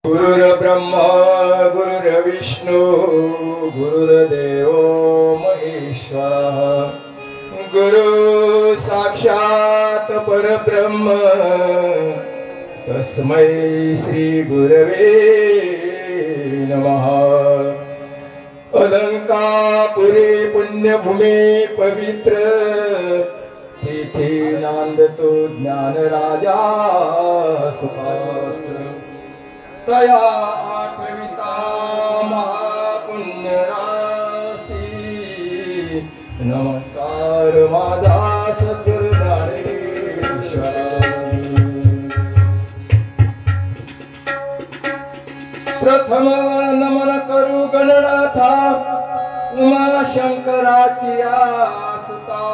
गुरुर्ब्रह्मा गुरुर्विष्णु गुरुर्देव महेश्वरः गुरु साक्षात् परब्रह्म तस्मै श्री गुरवे नमः। अलंकापुरी पुण्यभूमी पवित्र तिथे नांदतो ज्ञान राजा सुपात्र तया आठविता महापुण्य राशी। नमस्कार माझा सद्गुरु ज्ञानेश्वरासी। प्रथम नमन करू गणनाथा उमा शंकराची आसुता।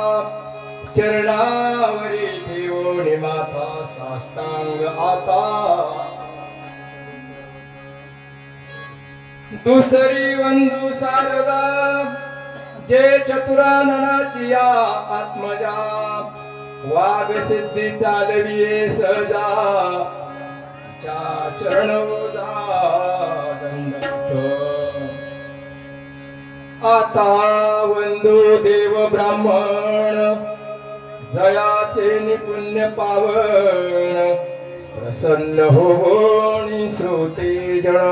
चरणावरी ठेवून माथा साष्टांग आता। दुसरी वंदू शारदा जे चतुराननाची आत्मजा। वाघ सिद्धी चालविये सहजा चरण आता वंदू देव ब्राह्मण जयाचे निपुण्य पावन। प्रसन्न होऊन श्रोते जन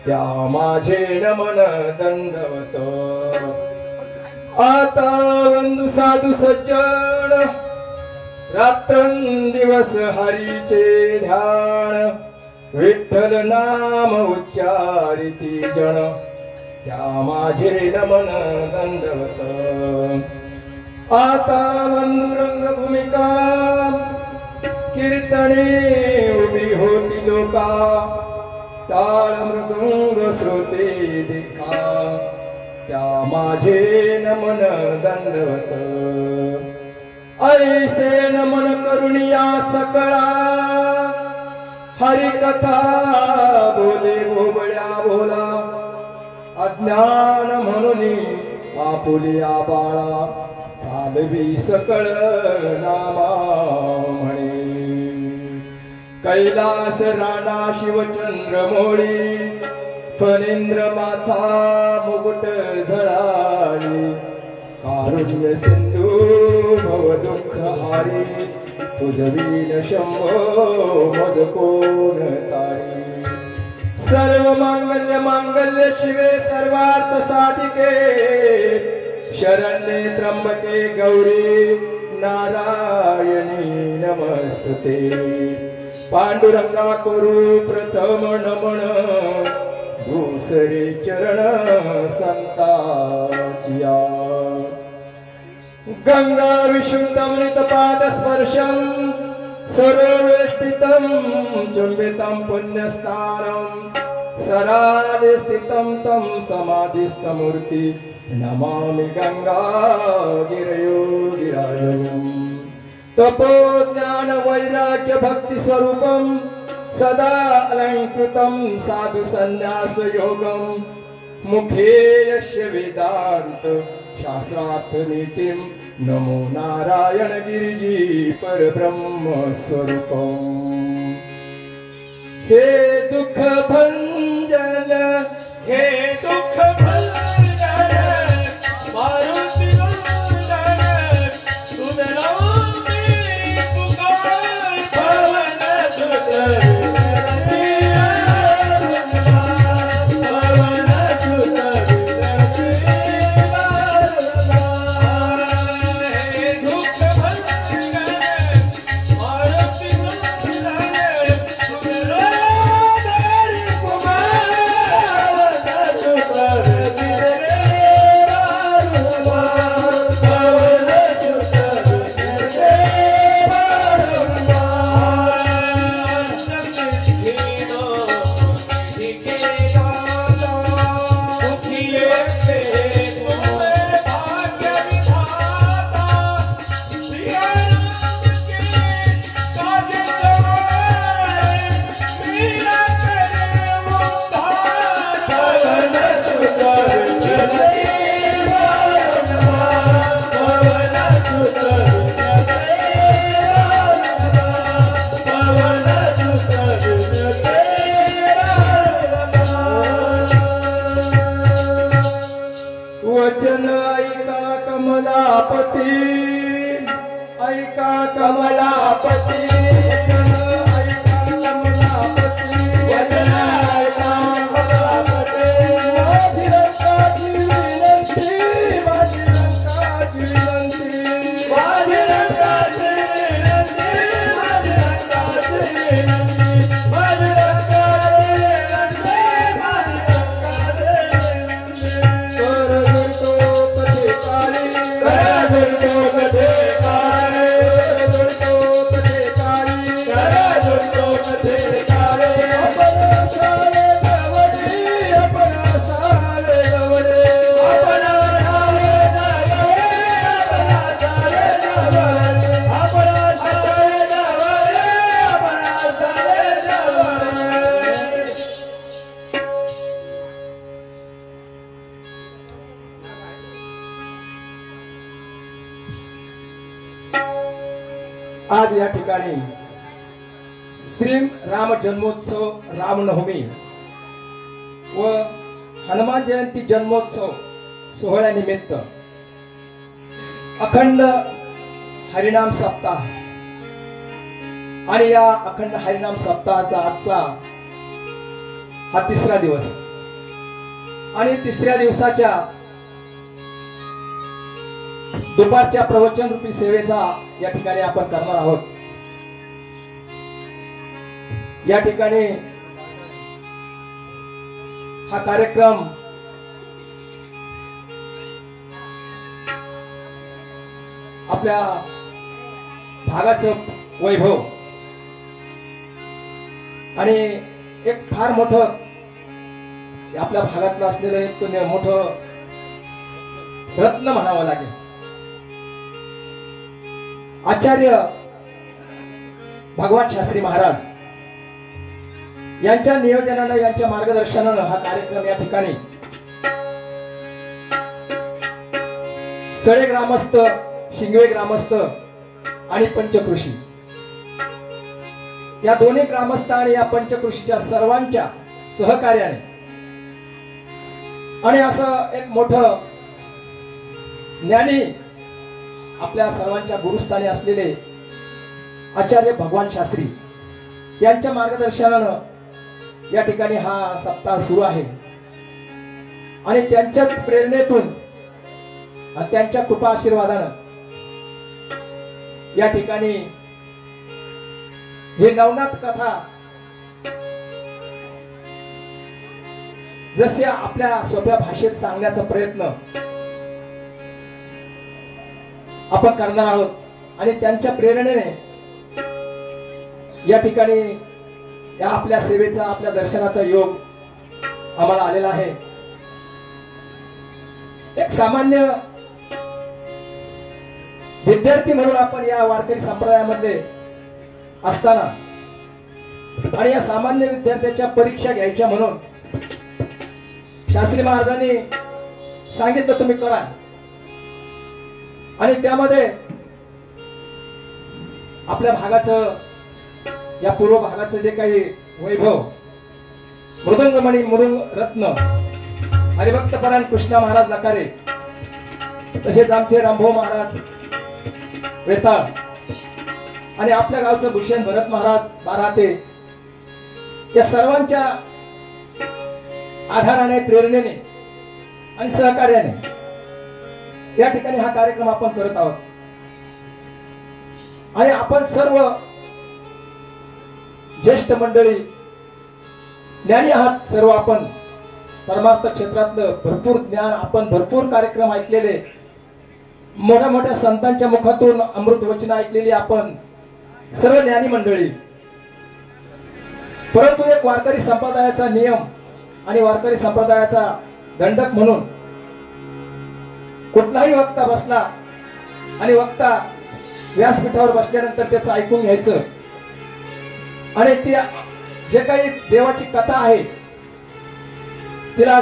त्या माझे नमन दंडवत। आता वंदू साधू सज्जन रात्रंदिवस हरीचे ध्यान। विठ्ठल नाम उच्चारिती जन त्या माझे नमन दंडवत। आता वंदू रंगभूमिका कीर्तने उभी होती लोका। टाळ मृदुंग श्रोते देखा त्या माझे नमन दंडवत। ऐसे नमन करुणिया सकळा हरिकथा बोले बोबड्या बोला। अज्ञान म्हणून आपुलिया बाळा साधवी सकळ नामा म्हणे। कैलास राणा शिवचंद्र मोळी फणेंद्र माथा मुकुट झळाळी। कारुण्य सिंधू भव दुःख हारी तुझवीन शंभो मज कोण तारी। सर्व मांगल्य मांगल्य शिवे सर्वार्थ साधिके। शरण्ये त्र्यंबके गौरी नारायणी नमस्तुते। पांडुरंगा करू प्रथम नमन दुसरे चरण संताचिया। गंगा विशुद्धं नितपाद स्पर्शं सर्ववेष्टितं चुंबितं पुण्यस्नानं। सराले स्थितं तं समाधिस्थमूर्ति नमामि गंगा गिरयो गिराजम्। तपो ज्ञान वैराग्य भक्ति स्वरूपं सदा अलंकृतं साधु संन्यास योगं। मुखे यस्य वेदांत शास्त्रार्थ नीतिं नमो नारायण गिरिजी परब्रह्म स्वरूपं। हे दुःख भंजन हे दुःख भंजन मारुति नंदन सुदना आज या ठिकाणी श्री राम जन्मोत्सव रामनवमी व हनुमान जयंती जन्मोत्सव सोहळ्यानिमित्त अखंड हरिनाम सप्ताह आणि या अखंड हरिनाम सप्ताहाचा आजचा हा तिसरा दिवस आणि तिसऱ्या दिवसाच्या दुपारच्या प्रवचन रूपी सेवेचा या ठिकाणी आपण करणार आहोत। या ठिकाणी हा कार्यक्रम आपल्या भागाचं वैभव आणि एक फार मोठं आपल्या भागातलं असलेलं एक मोठं रत्न म्हणावं लागेल। आचार्य भगवान शास्त्री महाराज यांच्या नियोजनानं यांच्या मार्गदर्शनानं हा कार्यक्रम या ठिकाणी सडे ग्रामस्थ, शिंगवे ग्रामस्थ आणि पंचकृषी या दोन्ही ग्रामस्थ आणि या पंचकृषीच्या सर्वांच्या सहकार्याने आणि असं एक मोठं ज्ञानी आपल्या सर्वांच्या गुरुस्थानी असलेले आचार्य भगवान शास्त्री यांच्या मार्गदर्शनानं या ठिकाणी हा सप्ताह सुरू आहे आणि त्यांच्याच प्रेरणेतून आणि त्यांच्या कृपा आशीर्वादानं या ठिकाणी ही नवनाथ कथा जसे आपल्या सोप्या भाषेत सांगण्याचा प्रयत्न आपण करणार आहोत आणि त्यांच्या प्रेरणेने या ठिकाणी या आपल्या सेवेचा, आपल्या दर्शनाचा योग आम्हाला आलेला आहे। एक सामान्य विद्यार्थी म्हणून आपण या वारकरी संप्रदायामध्ये असताना आणि या सामान्य विद्यार्थ्याच्या परीक्षा घ्यायच्या म्हणून शास्त्री महाराजांनी सांगितलं तुम्ही करा आणि त्यामध्ये आपल्या भागाचं, या पूर्व भागाचं जे काही वैभव, मृदंगमणी मुरुंग रत्न हरिभक्तपरायण कृष्णा महाराज नकारे, तसेच आमचे रामभाऊ महाराज वेताळ आणि आपल्या गावचं भूषण भरत महाराज बाराते, या सर्वांच्या आधाराने, प्रेरणेने आणि सहकार्याने या ठिकाणी हा कार्यक्रम आपण करत आहोत आणि आपण सर्व ज्येष्ठ मंडळी ज्ञानी आहात। सर्व आपण परमार्थ क्षेत्रातलं भरपूर ज्ञान, आपण भरपूर कार्यक्रम ऐकलेले, मोठ्या मोठ्या संतांच्या मुखातून अमृत वचन ऐकलेली आपण सर्व ज्ञानी मंडळी। परंतु एक वारकरी संप्रदायाचा नियम आणि वारकरी संप्रदायाचा दंडक म्हणून कुठलाही वक्ता बसला आणि वक्ता व्यासपीठावर बसल्यानंतर त्याचं ऐकून घ्यायचं आणि ती जे काही देवाची कथा आहे तिला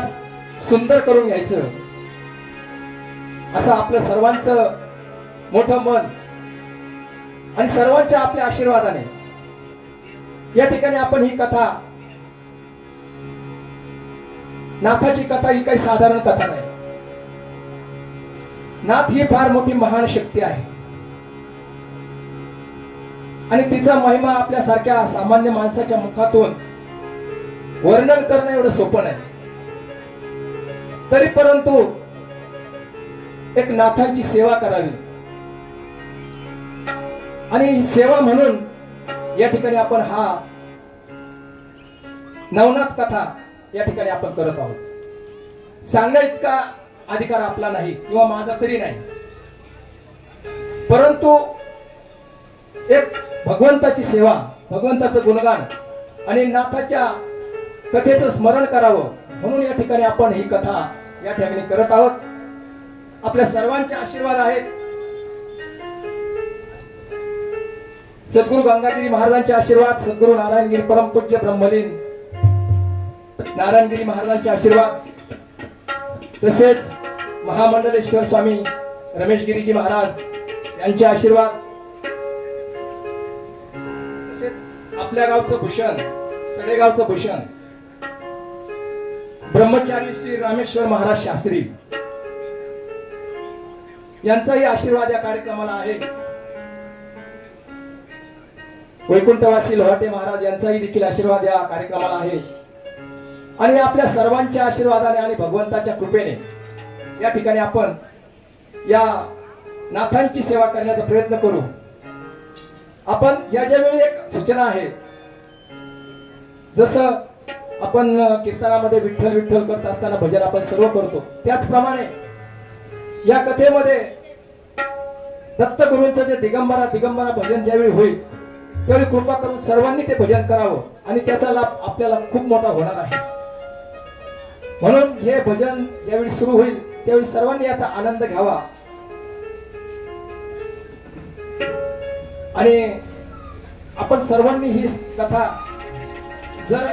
सुंदर करून घ्यायचं, असं आपलं सर्वांचं मोठं मन आणि सर्वांच्या आपल्या आशीर्वादाने या ठिकाणी आपण ही कथा, नाथाची कथा ही काही साधारण कथा नाही। नाथ ही फार मोठी महान शक्ती आहे आणि तिचा महिमा आपल्यासारख्या सामान्य माणसाच्या मुखातून वर्णन करणं एवढं सोपं नाही। तरी परंतु एक नाथाची सेवा करावी आणि सेवा म्हणून या ठिकाणी आपण हा नवनाथ कथा या ठिकाणी आपण करत आहोत। सांगण्या इतका अधिकार आपला नाही किंवा माझा तरी नाही, परंतु एक भगवंताची सेवा, भगवंताचं गुणगान आणि नाथाच्या कथेचं स्मरण करावं म्हणून या ठिकाणी आपण ही कथा या ठिकाणी करत आहोत। आपल्या सर्वांचे आशीर्वाद आहेत। सद्गुरु गंगागिरी महाराजांचे आशीर्वाद, सद्गुरु नारायणगिरी परमपूज्य ब्रह्मलीन नारायणगिरी महाराजांचे आशीर्वाद, तसेच महामंडलेश्वर स्वामी रमेशगिरीजी महाराज यांचे आशीर्वाद आपल्या गावचं भूषण, सडेगावचं भूषण, ब्रह्मचारी श्री रामेश्वर महाराज शास्त्री यांचाही आशीर्वाद या कार्यक्रमाला आहे. वैकुंठवासी लोहाटे महाराज यांचाही देखील आशीर्वाद या कार्यक्रमाला आहे. आणि आपल्या सर्वांच्या आशीर्वादाने आणि भगवंताच्या कृपेने या ठिकाणी आपण या नाथांची सेवा करण्याचा प्रयत्न करू. आपण ज्या वेळी एक सूचना आहे, जसं आपण कीर्तनामध्ये विठ्ठल विठ्ठल करत असताना भजन आपण सर्व करतो, त्याचप्रमाणे या कथेमध्ये दत्तगुरूंचं जे दिगंबरा भजन ज्यावेळी होईल त्यावेळी कृपा करून सर्वांनी ते भजन करावं आणि त्याचा लाभ आपल्याला खूप मोठा होणार आहे. म्हणून हे भजन ज्यावेळी सुरू होईल त्यावेळी सर्वांनी याचा आनंद घ्यावा. आणि आपण सर्वांनी ही कथा जर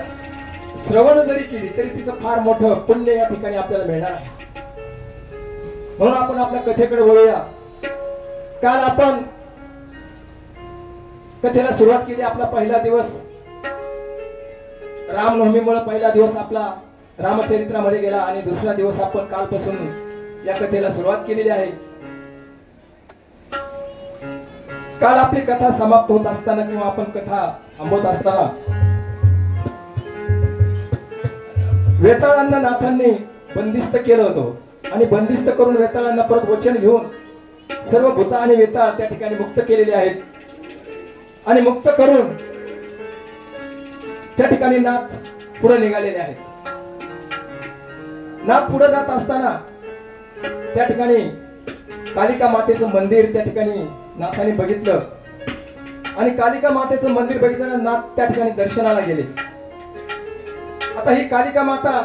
श्रवण जरी केली तरी तिचं फार मोठं पुण्य या ठिकाणी आपल्याला मिळणार आहे. म्हणून आपण आपल्या कथेकडे वळूया. काल आपण कथेला सुरुवात केली. आपला पहिला दिवस रामनवमीमुळे पहिला दिवस आपला रामचरित्रामध्ये गेला आणि दुसरा दिवस आपण कालपासून या कथेला सुरुवात केलेली आहे. काल आपली कथा समाप्त होत असताना किंवा आपण कथा थांबवत असताना वेताळांना नाथांनी बंदिस्त केलं होतं आणि बंदिस्त करून वेताळांना परत वचन घेऊन सर्व भूत आणि वेताळ त्या ठिकाणी मुक्त केलेले आहेत. आणि मुक्त करून त्या ठिकाणी नाथ पुढे निघालेले आहेत. नाथ पुढे जात असताना त्या ठिकाणी कालिका मातेचं मंदिर त्या ठिकाणी नाथांनी बघितलं आणि कालिका मातेचं मंदिर बघितल्यानं नाथ त्या ठिकाणी दर्शनाला गेले. आता ही कालिका माता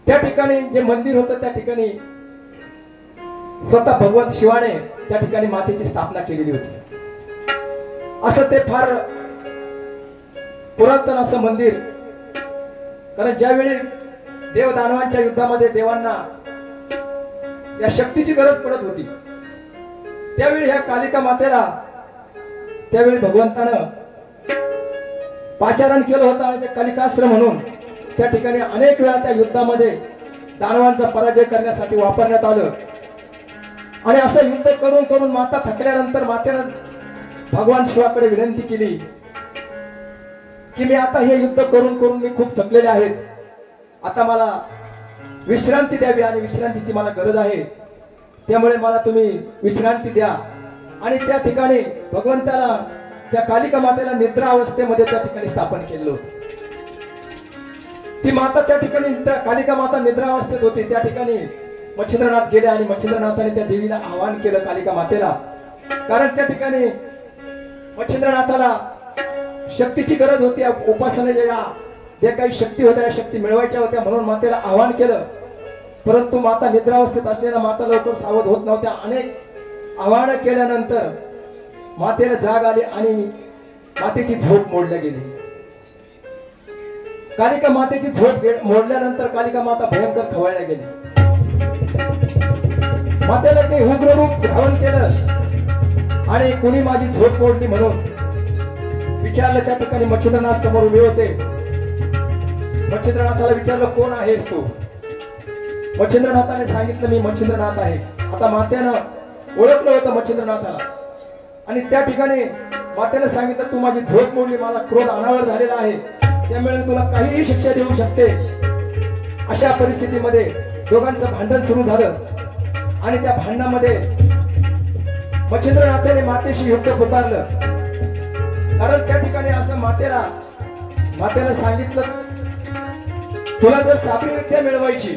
त्या ठिकाणी जे मंदिर होतं त्या ठिकाणी स्वतः भगवंत शिवाने त्या ठिकाणी मातेची स्थापना केलेली होती. असं ते फार पुरातन असं मंदिर, कारण ज्यावेळी देव दानवांच्या युद्धामध्ये देवांना या शक्तीची गरज पडत होती त्यावेळी ह्या कालिका मातेला त्यावेळी भगवंतानं पाचारण केलं होतं आणि ते कालिकास्त्र म्हणून त्या ठिकाणी अनेक वेळा त्या युद्धामध्ये दानवांचा पराजय करण्यासाठी वापरण्यात आलं. आणि असं युद्ध करून करून माता थकल्यानंतर मातेनं भगवान शिवाकडे विनंती केली की मी आता हे युद्ध करून करून मी खूप थकलेले आहेत, आता मला विश्रांती द्यावी आणि विश्रांतीची मला गरज आहे, त्यामुळे मला तुम्ही विश्रांती द्या. आणि त्या ठिकाणी भगवंताला त्या कालिका मातेला निद्रा अवस्थेमध्ये त्या ठिकाणी स्थापन केलेलं होतं. ती माता त्या ठिकाणी कालिका माता निद्रा अवस्थेत होती. त्या ठिकाणी मच्छिंद्रनाथ गेले आणि मच्छिंद्रनाथाने त्या देवीला आवाहन केलं कालिका मातेला, कारण त्या ठिकाणी मच्छिंद्रनाथाला शक्तीची गरज होती. उपासनेच्या जे काही शक्ती होत्या या शक्ती मिळवायच्या होत्या म्हणून मातेला आवाहन केलं. परंतु माता निद्रावस्थेत असलेल्या माता लवकर सावध होत नव्हत्या. अनेक आवाहन केल्यानंतर मातेला जाग आली आणि मातेची झोप मोडल्या गेली. कालिका मातेची झोप मोडल्यानंतर कालिका माता भयंकर खवळल्या गेली. मातेला ते उग्र रूप धारण केलं आणि कुणी माझी झोप मोडली म्हणून विचारलं. त्या ठिकाणी मच्छिंद्रनाथ समोर उभे होते. मच्छिंद्रनाथाला विचारलं कोण आहेस तू? मच्छिंद्रनाथाने सांगितलं मी मच्छिंद्रनाथ आहे. आता मातेनं ओळखलं होतं मच्छिंद्रनाथाला आणि त्या ठिकाणी मातेने सांगितलं तू माझी झोप मोडली, मला क्रोध अनावर झालेला आहे, त्यामुळे तुला काहीही शिक्षा देऊ शकते. अशा परिस्थितीमध्ये दोघांचं भांडण सुरू झालं आणि त्या भांडणामध्ये मच्छिंद्रनाथाने मातेशी युद्ध पुकारलं. कारण त्या ठिकाणी असं मातेनं सांगितलं तुला जर साबरी विद्या मिळवायची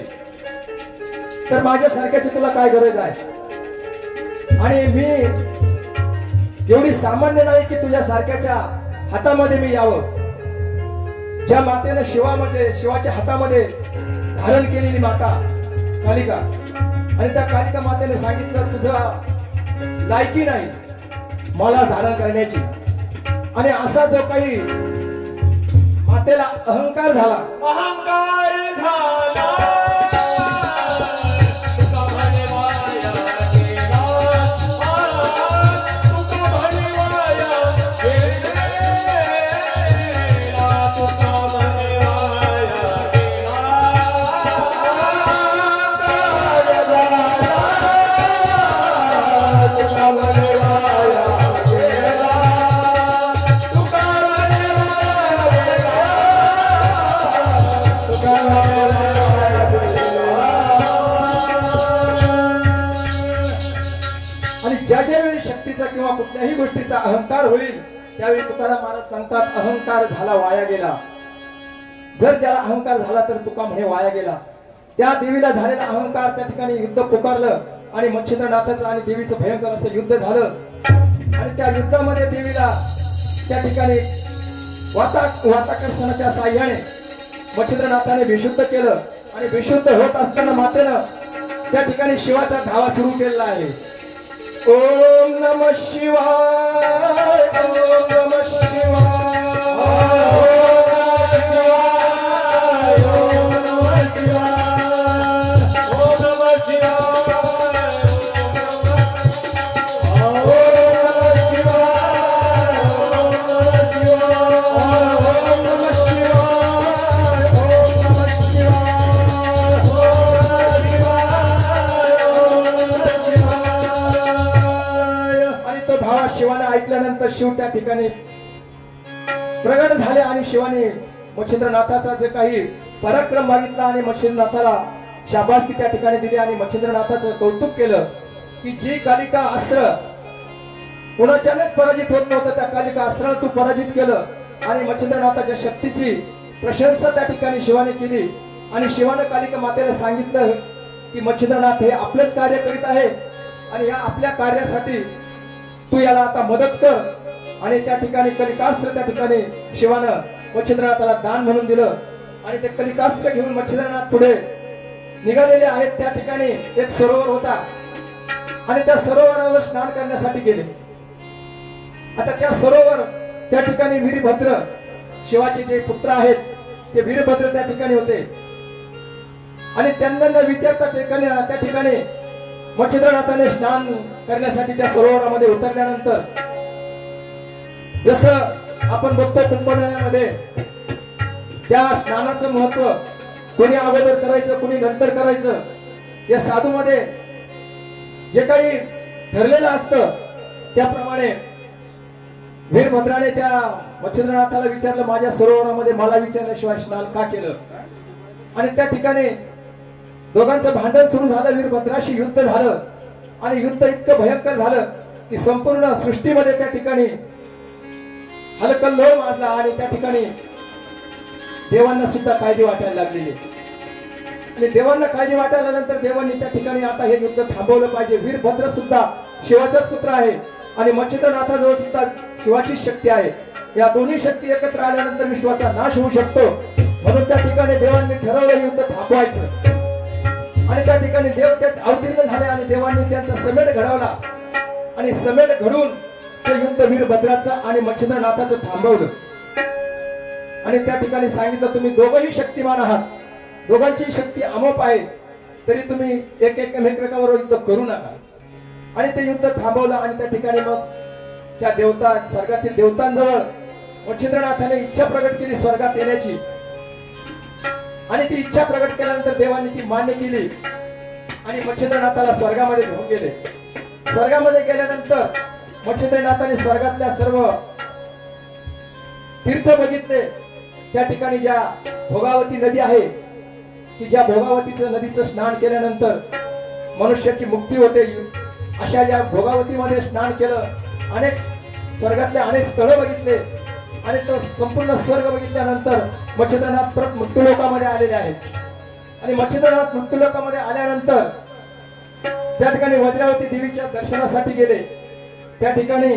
तर माझ्यासारख्याची तुला काय गरज आहे, आणि मी एवढी सामान्य नाही की तुझ्या सारख्याच्या हातामध्ये मी यावं. ज्या मातेने शिवाच्या हातामध्ये धारण केलेली माता कालिका, आणि त्या कालिका मातेने सांगितलं तुझा लायकी नाही मला धारण करण्याची. आणि असा जो काही मातेला अहंकार झाला कुठल्याही गोष्टीचा अहंकार होईल त्यावेळी तुकाराम महाराज सांगतात अहंकार झाला वाया गेला. जर ज्याला अहंकार झाला तर तुका म्हणे वाया गेला. त्या देवीला झालेला अहंकार त्या ठिकाणी युद्ध पुकारलं आणि मच्छिंद्रनाथाचं आणि देवीचं भयंकर असं युद्ध झालं आणि त्या युद्धामध्ये देवीला त्या ठिकाणी वाताकर्षणाच्या साह्याने मच्छिंद्रनाथाने बेशुद्ध केलं आणि बेशुद्ध होत असताना मातेनं त्या ठिकाणी शिवाचा धावा सुरू केलेला आहे. ओम नमः शिवाय ओम नमः शिवाय ओम नमः शिवाय ओम नमः शिवाय शिवाने ऐकल्यानंतर शिव त्या ठिकाणी प्रगट झाले आणि शिवाने मच्छिंद्रनाथाचा जे काही पराक्रम मागितला आणि मच्छिंद्रनाथाला शाबासकी त्या ठिकाणी दिली आणि मच्छिंद्रनाथाचं कौतुक केलं की जी कालिका अस्त्र कुणाच्यानेच पराजित होत नव्हतं त्या कालिका अस्त्राला तू पराजित केलं आणि मच्छिंद्रनाथाच्या शक्तीची प्रशंसा त्या ठिकाणी शिवाने केली आणि शिवाने कालिका मातेला सांगितलं की मच्छिंद्रनाथ हे आपलंच कार्य करीत आहे आणि या आपल्या कार्यासाठी तू याला आता मदत कर. आणि त्या ठिकाणी कलिकास्त्र त्या ठिकाणी शिवानं मच्छिंद्रनाथाला दान म्हणून दिलं आणि ते कलिकास्त्र घेऊन मच्छिंद्रनाथ पुढे निघालेले आहेत. त्या ठिकाणी एक सरोवर होता आणि त्या सरोवरावर स्नान करण्यासाठी गेले. आता त्या सरोवर त्या ठिकाणी वीरभद्र शिवाचे जे पुत्र आहेत ते वीरभद्र त्या ठिकाणी होते आणि त्यांना न विचारता त्या ठिकाणी मच्छिंद्रनाथाने स्नान करण्यासाठी त्या सरोवरामध्ये उतरल्यानंतर जसं आपण बघतो कुंभमेळ्यामध्ये त्या स्नानाचं महत्व कोणी अगोदर करायचं कोणी नंतर करायचं या साधूमध्ये जे काही ठरलेलं असतं त्याप्रमाणे वीरभद्राने त्या मच्छिंद्रनाथाला विचारलं माझ्या सरोवरामध्ये मला विचारल्याशिवाय स्नान का केलं. आणि त्या ठिकाणी दोघांचं भांडण सुरू झालं. वीरभद्राशी युद्ध झालं आणि युद्ध इतकं भयंकर झालं की संपूर्ण सृष्टीमध्ये त्या ठिकाणी हलकल्लोळ माजला आणि त्या ठिकाणी देवांना सुद्धा काळजी वाटायला लागलेली आणि देवांना काळजी वाटायला नंतर देवांनी त्या ठिकाणी आता हे युद्ध थांबवलं पाहिजे. वीरभद्र सुद्धा शिवाचाच पुत्र आहे आणि मच्छिंद्रनाथाजवळ सुद्धा शिवाची शक्ती आहे. या दोन्ही शक्ती एकत्र आल्यानंतर विश्वाचा नाश होऊ शकतो म्हणून त्या ठिकाणी देवांनी ठरवलं युद्ध थांबवायचं आणि त्या ठिकाणी देव त्यात अवतीर्ण झाले आणि देवांनी त्यांचा समेट घडवला आणि समेट घडून ते युद्ध वीरभद्राचं आणि मच्छिंद्रनाथाचं थांबवलं आणि त्या ठिकाणी सांगितलं तुम्ही दोघंही शक्तिमान आहात, दोघांची शक्ती अमोप आहे, तरी तुम्ही एकमेकांवर युद्ध करू नका. आणि ते युद्ध थांबवलं आणि त्या ठिकाणी मग त्या देवता स्वर्गातील देवतांजवळ मच्छिंद्रनाथाने इच्छा प्रकट केली स्वर्गात येण्याची आणि ती इच्छा प्रकट केल्यानंतर देवांनी ती मान्य केली आणि मच्छिंद्रनाथाला स्वर्गामध्ये घेऊन गेले. स्वर्गामध्ये गेल्यानंतर मच्छिंद्रनाथाने स्वर्गातल्या सर्व तीर्थ बघितले. त्या ठिकाणी ज्या भोगावती नदी आहे की ज्या भोगावतीचं नदीचं स्नान केल्यानंतर मनुष्याची मुक्ती होते, अशा ज्या भोगावतीमध्ये स्नान केलं. अनेक स्वर्गातले अनेक स्थळ बघितले आणि तो संपूर्ण स्वर्ग बघितल्यानंतर मच्छिंद्रनाथ परत मृत्यूलोकामध्ये आलेले आहेत आणि मच्छिंद्रनाथ मृत्यूलोकामध्ये आल्यानंतर त्या ठिकाणी वज्रावती देवीच्या दर्शनासाठी गेले. त्या ठिकाणी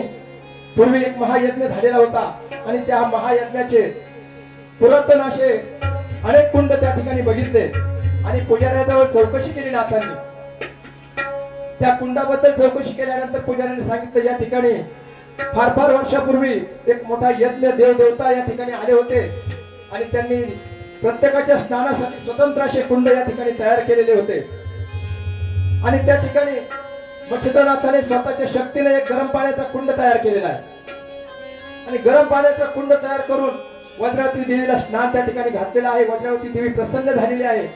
पूर्वी एक महायज्ञ झालेला होता आणि त्या महायज्ञाचे पुरातन असे अनेक कुंड त्या ठिकाणी बघितले आणि पुजाऱ्याजवळ चौकशी केली नाथांनी. त्या कुंडाबद्दल चौकशी केल्यानंतर पुजाऱ्याने सांगितलं या ठिकाणी फार फार वर्षापूर्वी एक मोठा यज्ञ देवदेवता या ठिकाणी आले होते आणि त्यांनी प्रत्येकाच्या स्नानासाठी स्वतंत्र असे कुंड या ठिकाणी तयार केलेले होते आणि त्या ठिकाणी मच्छिंद्रनाथाने स्वतःच्या शक्तीने एक गरम पाण्याचा कुंड तयार केलेला आहे आणि गरम पाण्याचा कुंड तयार करून वज्रावती देवीला स्नान त्या ठिकाणी घातलेलं आहे. वज्रावती देवी प्रसन्न झालेली आहे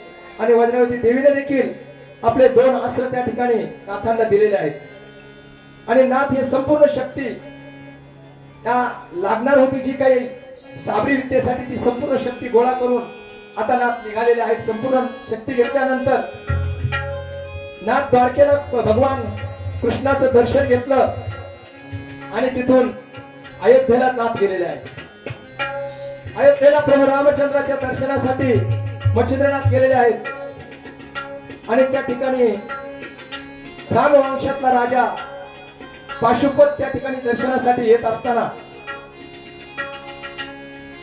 आणि वज्रावती देवीने देखील आपले 2 अस्त्र त्या ठिकाणी नाथांना दिलेले आहेत आणि नाथ हे संपूर्ण शक्ती त्या लागणार होती जी काही साबरी विद्येसाठी ती संपूर्ण शक्ती गोळा करून आता नाथ निघालेले आहेत. संपूर्ण शक्ती घेतल्यानंतर नाथ द्वारकेला भगवान कृष्णाचं दर्शन घेतलं आणि तिथून अयोध्येला नाथ गेलेले आहेत. अयोध्येला प्रभू रामचंद्राच्या दर्शनासाठी मच्छिंद्रनाथ गेलेले आहेत. आणि त्या ठिकाणी रामवंशातला राजा पाशुपत त्या ठिकाणी दर्शनासाठी येत असताना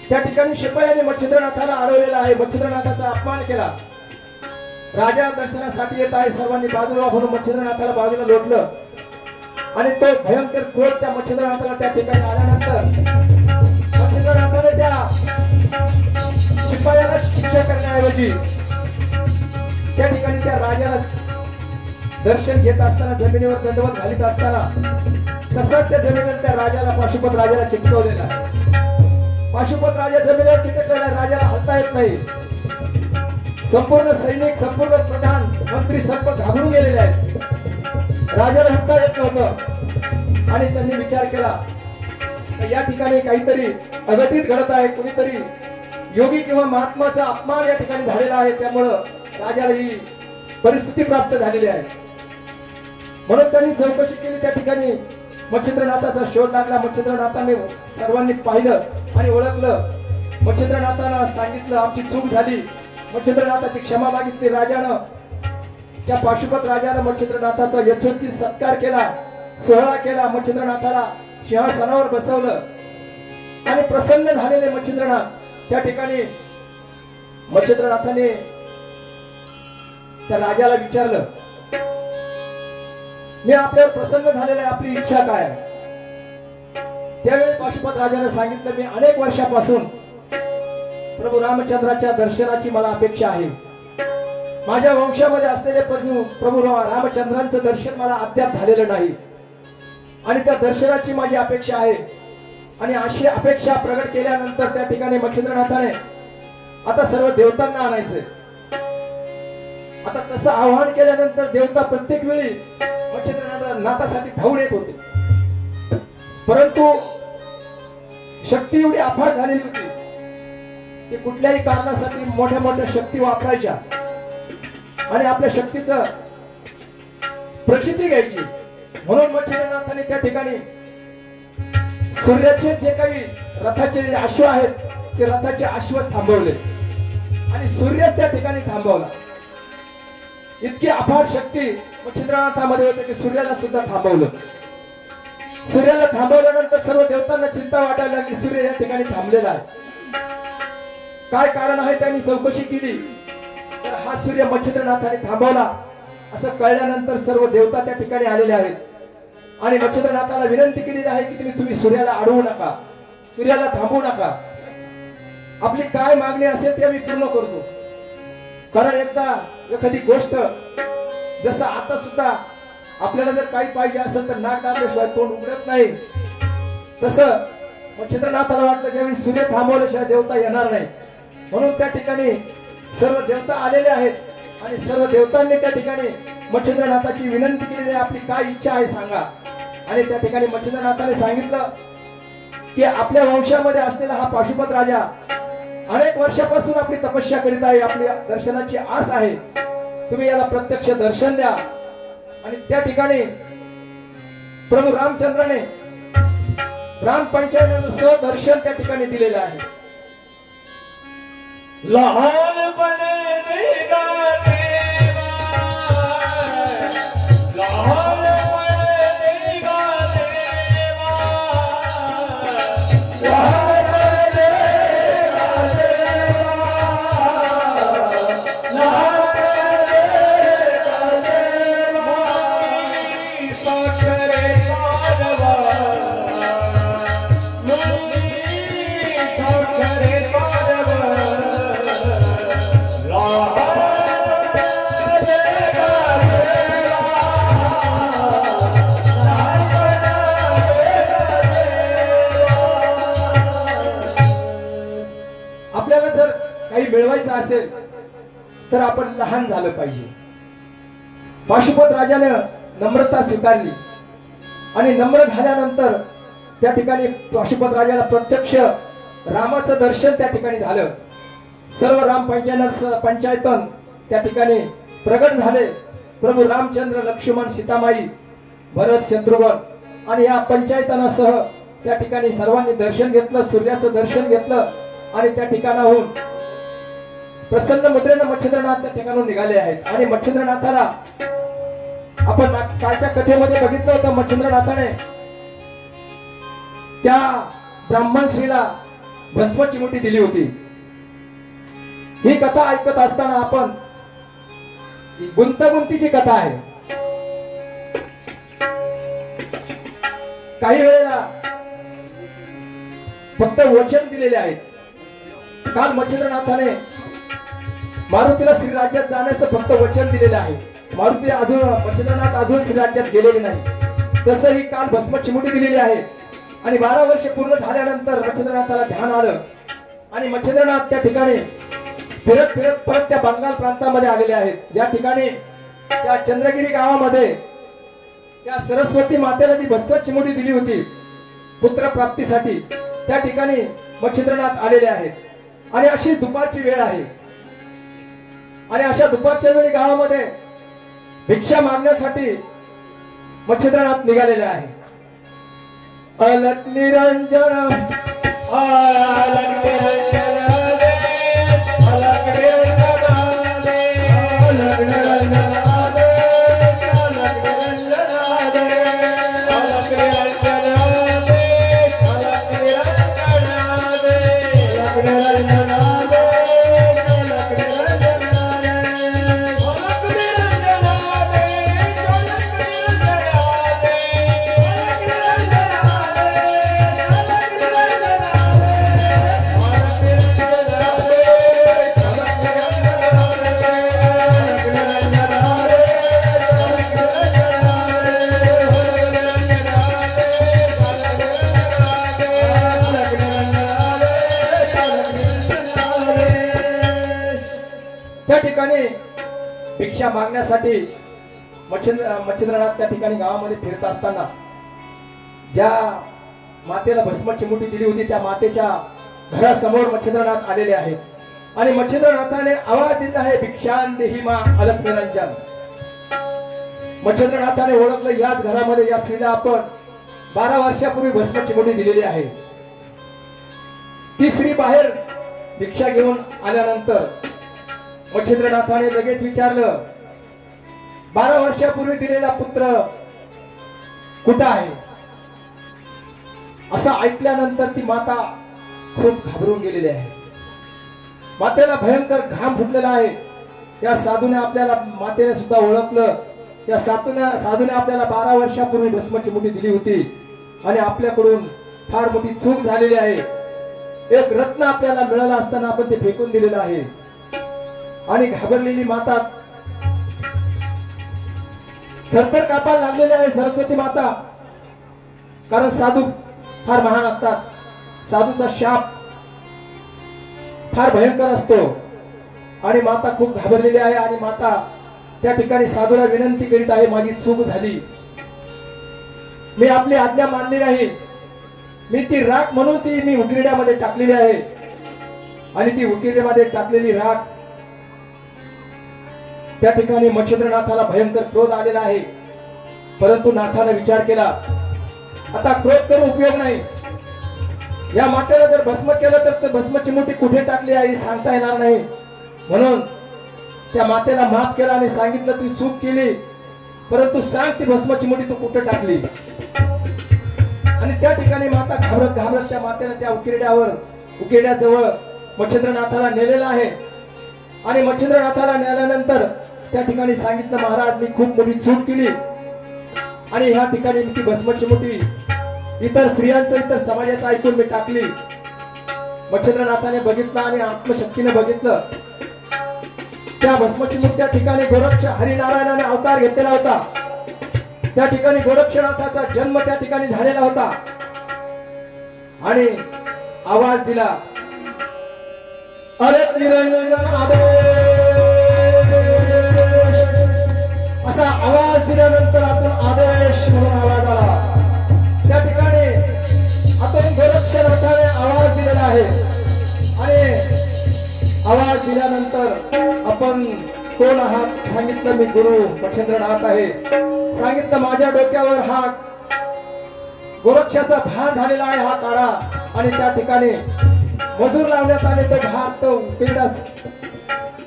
त्या ठिकाणी शिपायांनी मच्छिंद्रनाथाला अडवलेला आहे. मच्छिंद्रनाथाचा अपमान केला. राजा दर्शनासाठी येत आहे, सर्वांनी बाजूला म्हणून मच्छिंद्रनाथाला बाजूला लोटलं. आणि तो भयंकर क्रोध त्या मच्छिंद्रनाथाला त्या ठिकाणी आल्यानंतर मच्छिंद्रनाथाने त्या शिपायाला शिक्षा करण्याऐवजी त्या ठिकाणी त्या राजाला दर्शन घेत असताना जमिनीवर दंडवत घालीत असताना तसाच त्या जमिनीवर त्या राजाला पाशुपत राजाला चिटकवलेला आहे. पाशुपत राजा जमिनीवर चिटकलेला, राजाला हलता येत नाही. संपूर्ण सैनिक, संपूर्ण प्रधान मंत्री सर्व घाबरून गेलेले आहेत. राजाला हलता येत नव्हतं. आणि त्यांनी विचार केला या ठिकाणी काहीतरी अघटित घडत आहे, कुणीतरी योगी किंवा महात्माचा अपमान या ठिकाणी झालेला आहे, त्यामुळं राजाला ही परिस्थिती प्राप्त झालेली आहे. म्हणून त्यांनी चौकशी केली. त्या ठिकाणी मच्छिंद्रनाथाचा शोध लागला. मच्छिंद्रनाथाने सर्वांनी पाहिलं आणि ओळखलं. मच्छिंद्रनाथानं सांगितलं आमची चूक झाली. मच्छिंद्रनाथाची क्षमा मागितली. राजानं त्या पाशुपत राजानं मच्छिंद्रनाथाचा यथोचित सत्कार केला, सोहळा केला. मच्छिंद्रनाथाला सिंहासनावर बसवलं आणि प्रसन्न झालेले मच्छिंद्रनाथ त्या ठिकाणी मच्छिंद्रनाथाने त्या राजाला विचारलं मी आपल्यावर प्रसन्न झालेला आहे, आपली इच्छा काय आहे? त्यावेळी पाशुपत राजाने सांगितलं मी अनेक वर्षापासून प्रभू रामचंद्राच्या दर्शनाची मला अपेक्षा आहे. माझ्या वंशामध्ये असलेले प्रभू रामचंद्रांचं दर्शन मला अद्याप झालेलं नाही आणि त्या दर्शनाची माझी अपेक्षा आहे. आणि अशी अपेक्षा प्रगट केल्यानंतर त्या ठिकाणी मच्छिंद्रनाथाने आता सर्व देवतांना आणायचंय. आता तसं आवाहन केल्यानंतर देवता प्रत्येक वेळी मच्छिंद्रनाथासाठी धावून येत होते. परंतु शक्ती एवढी अफाट झालेली होती की कुठल्याही कारणासाठी मोठ्या मोठ्या शक्ती वापरायच्या आणि आपल्या शक्तीचं प्रचिती घ्यायची. म्हणून मच्छिंद्रनाथाने त्या ठिकाणी सूर्याचे जे काही रथाचे अश्व आहेत ते रथाचे अश्व थांबवले आणि सूर्य त्या ठिकाणी थांबवला. इतकी अफाट शक्ती मच्छिंद्रनाथामध्ये होते की सूर्याला सुद्धा थांबवलं. सूर्याला थांबवल्यानंतर सर्व देवतांना चिंता वाटायला लागली, सूर्य या ठिकाणी थांबलेला आहे, काय कारण आहे? त्यांनी चौकशी केली तर हा सूर्य मच्छिंद्रनाथाने थांबवला असं कळल्यानंतर सर्व देवता त्या ठिकाणी आलेले आहेत आणि मच्छिंद्रनाथाला विनंती केलेली आहे की तुम्ही सूर्याला अडवू नका, सूर्याला थांबवू नका. आपली काय मागणी असेल ती आम्ही पूर्ण करतो. कारण एकदा एखादी गोष्ट जसं आता सुद्धा आपल्याला जर काही पाहिजे असेल तर नाक दाबल्याशिवाय तोंड उघडत नाही, तसं मच्छिंद्रनाथाला वाटलं ज्यावेळी सूर्य थांबवल्याशिवाय देवता येणार नाही. म्हणून त्या ठिकाणी सर्व देवता आलेले आहेत आणि सर्व देवतांनी त्या ठिकाणी मच्छिंद्रनाथाची विनंती केलेली आहे, आपली काय इच्छा आहे सांगा. आणि त्या ठिकाणी मच्छिंद्रनाथाने सांगितलं की आपल्या वंशामध्ये असलेला हा पाशुपत राजा अनेक वर्षापासून आपली तपस्या करीत आहे, आपल्या दर्शनाची आस आहे, तुम्ही याला प्रत्यक्ष दर्शन द्या. आणि त्या ठिकाणी प्रभू रामचंद्राने ग्रामपंचायतीचं दर्शन त्या ठिकाणी दिलेलं आहे. लहानपणे निघाले मिळवायचं असेल तर आपण लहान झालं पाहिजे. पाशुपत राजाने नम्रता स्वीकारली आणि नम्र झाल्यानंतर त्या ठिकाणी पाशुपत राजाला प्रत्यक्ष रामाचं दर्शन त्या ठिकाणी झालं. सर्व राम पंचायतन त्या ठिकाणी प्रगट झाले. प्रभू रामचंद्र, लक्ष्मण, सीतामाई, भरत, शत्रुघ्न आणि या पंचायतांसह त्या ठिकाणी सर्वांनी दर्शन घेतलं, सूर्याचं दर्शन घेतलं आणि त्या ठिकाणाहून प्रसन्न मुद्रेनं मच्छिंद्रनाथ त्या ठिकाणाहून निघाले आहेत. आणि मच्छिंद्रनाथाला आपण कालच्या कथेमध्ये बघितलं होतं, मच्छिंद्रनाथाने त्या ब्राह्मण स्त्रीला भस्म चिमुटी दिली होती. ही कथा ऐकत असताना आपण गुंतागुंतीची कथा आहे. काही वेळेला फक्त वचन दिलेले आहेत. काल मच्छिंद्रनाथाने मारुतीला श्रीराज्यात जाण्याचं फक्त वचन दिलेलं आहे. मारुती अजून मच्छिंद्रनाथ अजून श्रीराज्यात गेलेले नाही. तसंही काल भस्म चिमुटी दिलेली आहे. आणि 12 वर्ष पूर्ण झाल्यानंतर मच्छिंद्रनाथाला ध्यान आलं आणि मच्छिंद्रनाथ त्या ठिकाणी फिरत फिरत परत त्या बंगाल प्रांतामध्ये आलेले आहेत. ज्या ठिकाणी त्या चंद्रगिरी गावामध्ये त्या सरस्वती मातेला ती भस्म चिमुटी दिली होती पुत्र प्राप्तीसाठी, त्या ठिकाणी मच्छिंद्रनाथ आलेले आहेत. आणि अशी दुपारची वेळ आहे आणि अशा दुपारच्या वेळी गावामध्ये भिक्षा मागण्यासाठी मच्छिंद्रनाथ निघालेले आहे. अलक निरंजन अलक निरंजन अलक निरंजन अलक निरंजन भिक्षा मागण्यासाठी मच्छिंद्रनाथ त्या ठिकाणी गावामध्ये फिरत असताना ज्या मातेला भस्म चिमुटी दिली होती त्या मातेच्या घरासमोर मच्छिंद्रनाथ आलेले आहेत. आणि मच्छिंद्रनाथाने आवाज दिला आहे, भिक्षान देही मा अलक निरंजन. मच्छिंद्रनाथाने ओळखलं, याच घरामध्ये या स्त्रीला आपण 12 वर्षापूर्वी भस्म चिमुटी दिलेली आहे. ती स्त्री बाहेर भिक्षा घेऊन आल्यानंतर मच्छिंद्रनाथाने लगेच विचारलं, 12 वर्षापूर्वी दिलेला पुत्र कुठं आहे? असं ऐकल्यानंतर ती माता खूप घाबरून गेलेली आहे. मातेला भयंकर घाम फुटलेला आहे. या साधूने आपल्याला, मातेने सुद्धा ओळखलं, या साधूने आपल्याला 12 वर्षापूर्वी भस्म चिमुटी दिली होती आणि आपल्याकडून फार मोठी चूक झालेली आहे. एक रत्न आपल्याला मिळालं असताना आपण ते फेकून दिलेलं आहे. आणि घाबरलेली माता थरथर कापायला लागलेली आहे, सरस्वती माता. कारण साधू फार महान असतात. साधूचा शाप फार भयंकर असतो. आणि माता खूप घाबरलेली आहे. आणि माता त्या ठिकाणी साधूला विनंती करीत आहे, माझी चूक झाली, मी आपली आज्ञा मानली नाही, मी ती राख म्हणून ती मी उकिरड्यामध्ये टाकलेली आहे. आणि ती उकिरड्यामध्ये टाकलेली राख त्या ठिकाणी मच्छिंद्रनाथाला भयंकर क्रोध आलेला आहे. परंतु नाथाने विचार केला, आता क्रोध करून उपयोग नाही. या मातेला जर भस्म केलं तर ते भस्म चिमुटी कुठे टाकली आहे सांगता येणार नाही. म्हणून त्या मातेला माफ केला आणि सांगितलं, तू चूक केली, परंतु सांग ती भस्म चिमुटी तू कुठे टाकली. आणि त्या ठिकाणी माता घाबरत घाबरत त्या मातेने त्या उकिरड्याजवळ मच्छिंद्रनाथाला नेलेला आहे. आणि मच्छिंद्रनाथाला नेल्यानंतर त्या ठिकाणी सांगितलं, महाराज मी खूप मोठी चूक केली आणि ह्या ठिकाणी ती भस्म चिमुटी इतर स्त्रियांचं, इतर समाजाचं ऐकून मी टाकली. मच्छिंद्रनाथाने बघितलं आणि आत्मशक्तीने बघितलं, त्या भस्म चिमुटी त्या ठिकाणी गोरक्ष हरिनारायणाने अवतार घेतलेला होता. त्या ठिकाणी गोरक्षनाथाचा जन्म त्या ठिकाणी झालेला होता. आणि आवाज दिला, अलक निरंजन आदेश. असा आवाज दिल्यानंतर आतून आदेश म्हणून आवाज आला. त्या ठिकाणी आतून गोरक्षनाथाने आवाज दिलेला आहे. आणि आवाज दिल्यानंतर आपण कोण आहात सांगितलं, मी गुरु मच्छिंद्रनाथ आहे. सांगितलं, माझ्या डोक्यावर हा गोरक्षाचा भार झालेला आहे हा काळा, आणि त्या ठिकाणी मजूर लावण्यात आले, तो भार तो उकिरडास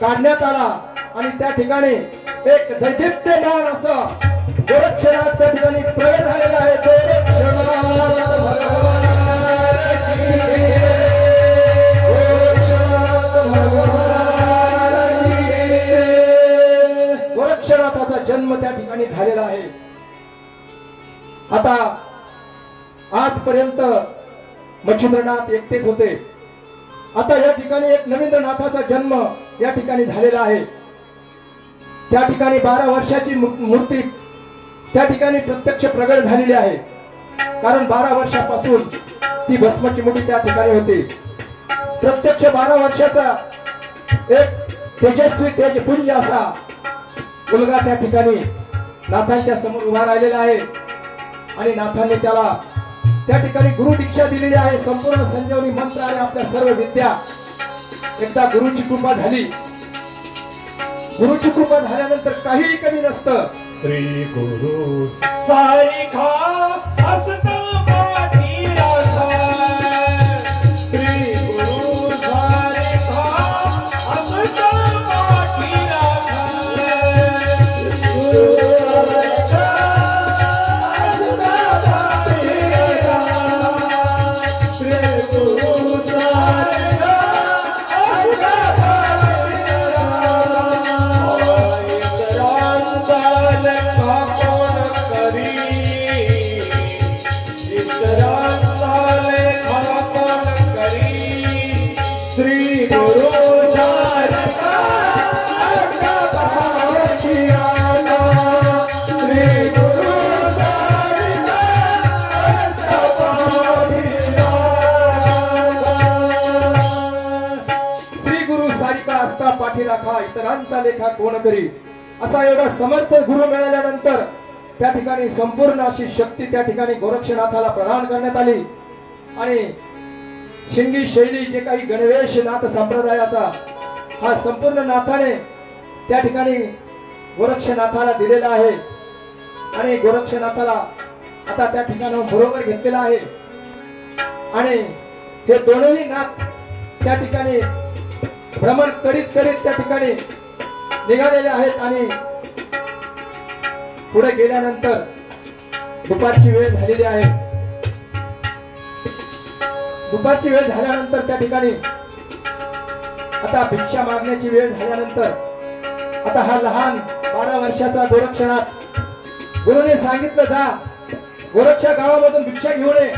काढण्यात आला, आणि त्या ठिकाणी एक दैदिप्यमान असं गोरक्षनाथ त्या ठिकाणी प्रगट झालेला आहे. गोरक्षनाथाचा जन्म त्या ठिकाणी झालेला आहे. आता आजपर्यंत मच्छिंद्रनाथ एकटेच होते. आता या ठिकाणी एक नवींद्रनाथाचा जन्म या ठिकाणी झालेला आहे. त्या ठिकाणी 12 वर्षाची मूर्ती त्या ठिकाणी प्रत्यक्ष प्रगट झालेली आहे. कारण 12 वर्षापासून ती भस्माची मुठी त्या ठिकाणी होती. प्रत्यक्ष 12 वर्षाचा एक तेजस्वी तेजपुंज असा मुलगा त्या ठिकाणी नाथांच्या समोर उभा राहिलेला आहे, आणि नाथांनी त्याला त्या ठिकाणी गुरु दीक्षा दिलेली आहे. संपूर्ण संजीवनी मंत्र आणि आपल्या सर्व विद्या. एकदा गुरुची कृपा झाली, गुरुची कृपा झाल्यानंतर काहीही कमी नसतं. श्री गुरु सारिखा असत पाठीराखा, श्री गुरु सारिखा असत पाठीराखा, गुरु सारिखा असत पाठीराखा, श्री गुरु सारिखा असत पाठीराखा इतरांचा लेखा कोण करी. असा एवढा समर्थ गुरु मिळाल्यानंतर त्या ठिकाणी संपूर्ण अशी शक्ती त्या ठिकाणी गोरक्षनाथाला प्रदान करण्यात आली, आणि शिंगी शैली जे काही गणवेश नाथ संप्रदायाचा हा संपूर्ण नाथाने त्या ठिकाणी गोरक्षनाथाला दिलेला आहे, आणि गोरक्षनाथाला आता त्या ठिकाणी बरोबर घेतलेला आहे. आणि हे दोनही नाथ त्या ठिकाणी भ्रमण करीत करीत त्या ठिकाणी निघालेले आहेत, आणि पुढे गेल्यानंतर दुपारची वेळ झालेली आहे. दुपारची वेळ झाल्यानंतर त्या ठिकाणी आता भिक्षा मागण्याची वेळ झाल्यानंतर आता हा लहान 12 वर्षाचा गोरक्षनाथ, गुरुने सांगितलं जा गोरक्षा गावामधून भिक्षा घेऊन ये,